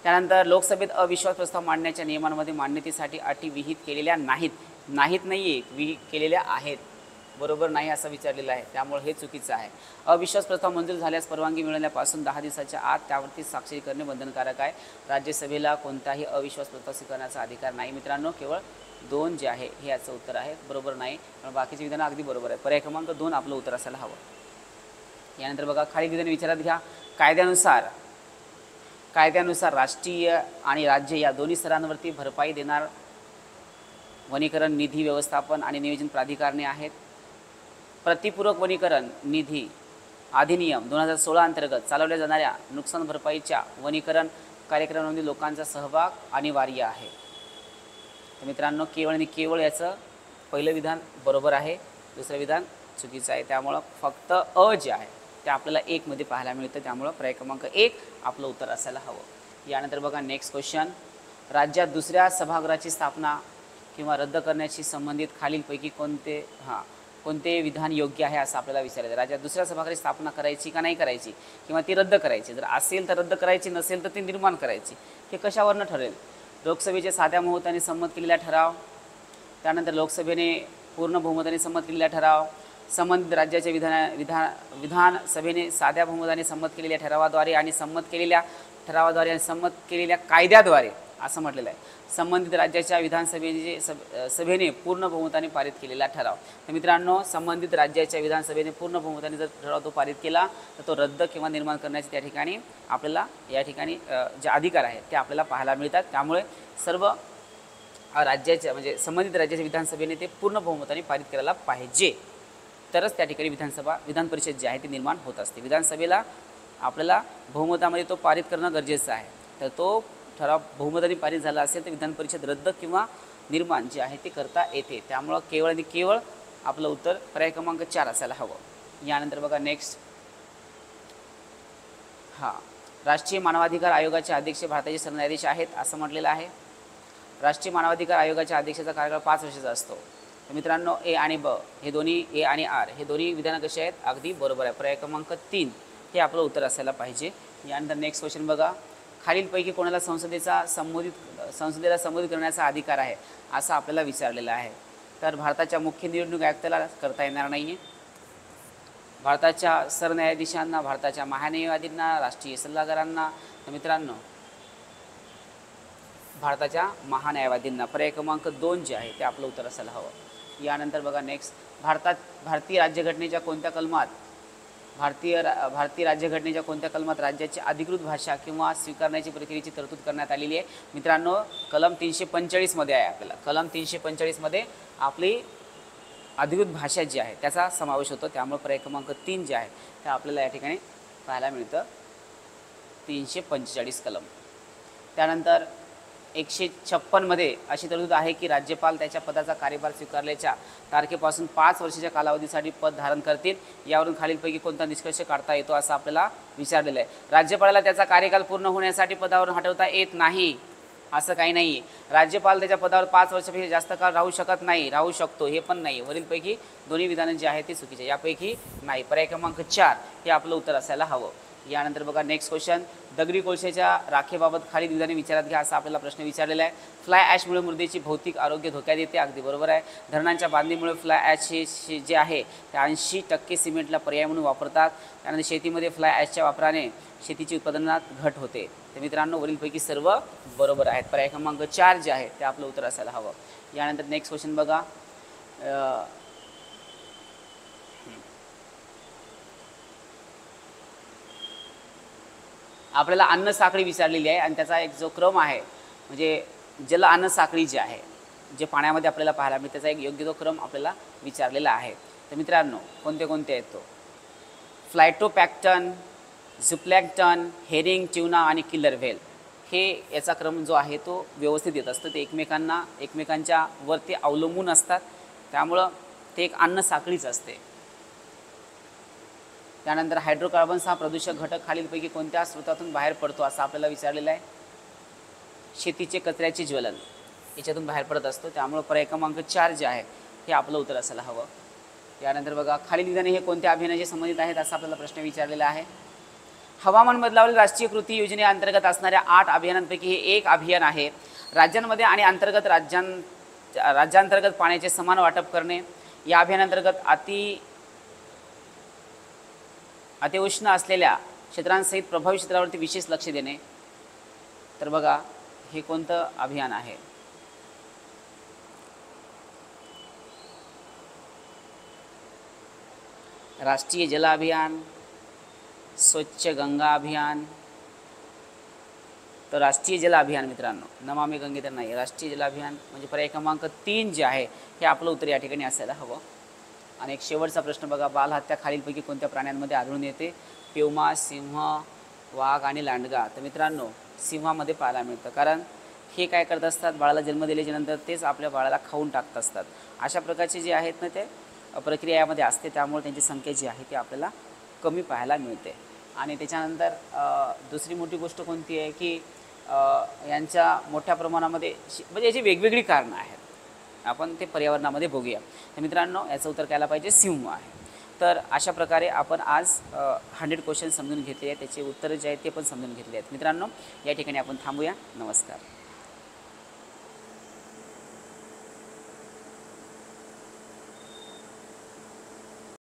त्यानंतर लोकसभेत अविश्वास प्रस्ताव मांडण्याच्या नियमांमध्ये मान्यतेसाठी अटी विहित केलेल्या नाहीत. नाहीत नाही आहे, विहित केलेल्या आहेत. बरोबर नाही असं विचारलेलं आहे, त्यामुळे हे चुकीचं आहे. अविश्वास प्रस्ताव मंजूर झाल्यास परवानगी मिळवण्यापासून 10 दिवसाच्या आत त्यावरती स्वाक्षरी करणे बंधनकारक आहे. राज्यसभेला कोणताही अविश्वास प्रस्ताव स्वीकारण्याचा अधिकार नाही मित्रांनो. केवळ 2 जे आहे हे याचं उत्तर आहे. बरोबर नाही, पण बाकीची विधानं अगदी बरोबर आहे. पर्याय क्रमांक 2 आपलं उत्तर असायला हवं. यानंतर बघा, खालील विधान विचारात घ्या. कायद्यानुसार राष्ट्रीय आणि राज्य या दोन्ही स्तरांवरती भरपाई देणार वनीकरण निधी व्यवस्थापन आणि नियोजन प्राधिकरणे आहेत. प्रतिपूरक वनीकरण निधी अधिनियम 2016 अंतर्गत चालवल्या जाणाऱ्या नुकसान भरपाईच्या वनीकरण कार्यक्रमामध्ये लोकांचा सहभाग अनिवार्य आहे. तर मित्रांनो, केवळ आणि केवळ याचं पहिलं विधान बरोबर आहे, दुसरं विधान चुकीचं आहे. त्यामुळं फक्त अ जे आहे ते आपल्याला 1 मध्ये पाहायला मिळतं, त्यामुळं पर्याय क्रमांक 1 आपलं उत्तर असायला हवं. यानंतर बघा नेक्स्ट क्वेश्चन, राज्यात दुसऱ्या सभागृहाची स्थापना किंवा रद्द करण्याशी संबंधित खालीलपैकी कोणते विधान योग्य आहे असं आपल्याला विचारायचं. राज्यात दुसऱ्या सभागृहाची स्थापना करायची का नाही करायची, किंवा ती रद्द करायची. जर असेल तर रद्द करायची, नसेल तर ती निर्माण करायची. हे कशावरनं ठरेल? लोकसभेचे साध्या बहुमताने संमत केलेला ठराव, त्यानंतर लोकसभेने पूर्ण बहुमताने संमत केलेला ठराव, संबंधित राज्याच्या विधानसभेने साध्या बहुमताने संमत केलेल्या ठरावाद्वारे आणि संमत केलेल्या कायद्याद्वारे असं म्हटलेलं आहे. संबंधित राज्याच्या सभेने पूर्ण बहुमताने पारित केलेला ठराव. तर मित्रांनो, संबंधित राज्याच्या विधानसभेने पूर्ण बहुमताने जर ठराव तो पारित केला तर तो रद्द किंवा निर्माण करण्याचे त्या ठिकाणी आपल्याला या ठिकाणी जे अधिकार आहेत ते आपल्याला पाहायला मिळतात. त्यामुळे सर्व राज्याच्या म्हणजे संबंधित राज्याच्या विधानसभेने ते पूर्ण बहुमताने पारित करायला पाहिजे, तरच त्या ठिकाणी विधान परिषद जी आहे ती निर्माण होत असते. विधानसभेला आपल्याला बहुमतामध्ये तो पारित करणं गरजेचं आहे. तर तो ठराव बहुमताने पारित झाला असेल तर विधान परिषद रद्द किंवा निर्माण जे आहे ते करता येते. त्यामुळं केवळ आणि केवळ आपलं उत्तर पर्याय क्रमांक 4 असायला हवं. यानंतर बघा नेक्स्ट, राष्ट्रीय मानवाधिकार आयोगाचे अध्यक्ष भारताचे सरन्यायाधीश आहेत असं म्हटलेलं आहे. राष्ट्रीय मानवाधिकार आयोगाच्या अध्यक्षाचा कार्यकाळ 5 वर्षाचा असतो. तर मित्रांनो, ए आणि ब हे दोन्ही, ए आणि आर हे दोन्ही विधानं कशी आहेत? अगदी बरोबर आहे. पर्याय क्रमांक 3 हे आपलं उत्तर असायला पाहिजे. यानंतर नेक्स्ट क्वेश्चन बघा, खालीलपैकी कोणाला संसदेला संबोधित करण्याचा अधिकार आहे असं आपल्याला विचारलेलं आहे. तर भारताच्या मुख्य निवडणूक आयुक्ताला करता येणार नाही आहे, भारताच्या सरन्यायाधीशांना, भारताच्या महान्यायवादींना, राष्ट्रीय सल्लागारांना. तर मित्रांनो, भारताच्या महान्यायवादींना पर्याय क्रमांक 2 जे आहे ते आपलं उत्तर असायला हवं. यानंतर बघा नेक्स्ट, भारतीय राज्यघटनेच्या कोणत्या कलमात राज्याची अधिकृत भाषा किंवा स्वीकारण्याची प्रक्रियेची तरतूद करण्यात आलेली आहे? मित्रांनो, कलम 345 मध्ये आहे. आपल्याला कलम 345 मध्ये आपली अधिकृत भाषा जी आहे त्याचा समावेश होतो. त्यामुळे पर्याय क्रमांक 3 जे आहे ते आपल्याला या ठिकाणी पाहायला मिळतं, 345 कलम. त्यानंतर 156 मध्ये अशी तरतूद आहे की राज्यपाल त्याच्या पदाचा कार्यभार स्वीकारल्याच्या तारखेपासून 5 वर्षाच्या कालावधीसाठी पद धारण करतील. यावरून खालीलपैकी कोणता निष्कर्ष काढता येतो असं आपल्याला विचारलेलं आहे. राज्यपालाला त्याचा कार्यकाल पूर्ण होण्यासाठी पदावरून हटवता येत नाही असं काही नाही. राज्यपाल त्याच्या पदावर 5 वर्षापेक्षा जास्त काळ राहू शकत नाही, राहू शकतो हे पण नाही. वरीलपैकी दोन्ही विधानं जी आहेत ती चुकीची, यापैकी नाही. पर्याय क्रमांक 4 हे आपलं उत्तर असायला हवं. यानंतर बघा नेक्स्ट क्वेश्चन, दगडी कोळशाच्या राखेबाबत खालील विधाने विचारात घ्या असा आपल्याला प्रश्न विचारलेला आहे. फ्लाय ॲशमुळे मृदेची भौतिक आरोग्य धोक्यात येते. अगदी बरोबर आहे. धरणांच्या बांधणीमुळे फ्लाय ॲश हे जे आहे ते 80% सिमेंटला पर्याय म्हणून वापरतात. त्यानंतर शेतीमध्ये फ्लाय ॲशच्या वापराने शेतीची उत्पादनात घट होते. तर मित्रांनो वरीलपैकी सर्व बरोबर आहेत. पर्याय क्रमांक 4 जे आहे ते आपलं उत्तर असायला हवं. यानंतर नेक्स्ट क्वेश्चन बघा, आपल्याला अन्न साखळी विचारलेली आहे आणि त्याचा एक जो क्रम आहे म्हणजे जल अन्न साखळी जी आहे जे पाण्यामध्ये आपल्याला पाहायला मिळते त्याचा एक योग्य तो क्रम आपल्याला विचारलेला आहे. तर मित्रांनो कोणते कोणते आहेत तो, फ्लायटोपॅक्टन, झुप्लॅक्टन, हेरिंग, ट्यूना आणि किलर व्हेल, हे याचा क्रम जो आहे तो व्यवस्थित येत असतं. ते एकमेकांच्या वरती अवलंबून असतात, त्यामुळं ते एक अन्न साखळीच असते. त्यानंतर हायड्रोकार्बन्स हा प्रदूषक घटक खालीलपैकी कोणत्या स्रोतातून बाहेर पडतो असं आपल्याला विचारलेलं आहे. शेतीचे कचऱ्याचे ज्वलन याच्यातून बाहेर पडत असतो. त्यामुळे पर्याय क्रमांक 4 जे आहे हे आपलं उत्तर असायला हवं. यानंतर बघा, खालील विधाने हे कोणत्या अभियानाशी संबंधित आहेत असा आपल्याला प्रश्न विचारलेला आहे. हवामान बदलावरील राष्ट्रीय कृती योजनेअंतर्गत असणाऱ्या 8 अभियानांपैकी हे एक अभियान आहे. राज्यांमध्ये आणि राज्यांतर्गत पाण्याचे समान वाटप करणे. या अभियानांतर्गत अतिउष्ण असलेल्या क्षेत्रांसहित प्रभावित क्षेत्रावरती विशेष लक्ष देणे. तर बघा हे कोणतं अभियान आहे, राष्ट्रीय जल अभियान, स्वच्छ गंगा अभियान. तर राष्ट्रीय जल अभियान मित्रांनो, नमामि गंगे तर नाही, राष्ट्रीय जल अभियान म्हणजे पर्याय क्रमांक 3 जे आहे हे आपलं उत्तर या ठिकाणी असायला हवं. आणि एक शेवटचा प्रश्न बघा, बालहत्या खालीलपैकी कोणत्या प्राण्यांमध्ये आढळून येते. प्युमा, सिंह, वाघ आणि लांडगा. तर मित्रांनो सिंहामध्ये पाहायला मिळतं, कारण हे काय करत असतात, बाळाला जन्म दिल्याच्यानंतर तेच आपल्या बाळाला खाऊन टाकत असतात. अशा प्रकारचे जे आहेत ना ते प्रक्रिया यामध्ये असते, त्यामुळे त्यांची संख्या जी आहे ती आपल्याला कमी पाहायला मिळते. आणि त्याच्यानंतर दुसरी मोठी गोष्ट कोणती आहे की यांच्या मोठ्या प्रमाणामध्ये म्हणजे याची वेगवेगळी कारणं आहेत, आपण ते पर्यावरणामध्ये बघूया. तर मित्रांनो याचं उत्तर कायला पाहिजे, सिंह आहे. तर अशा प्रकारे आपण आज 100 क्वेश्चन समजून घेतले आहेत, त्याचे उत्तरं जे आहेत ते पण समजून घेतले आहेत. मित्रांनो या ठिकाणी आपण थांबूया. नमस्कार.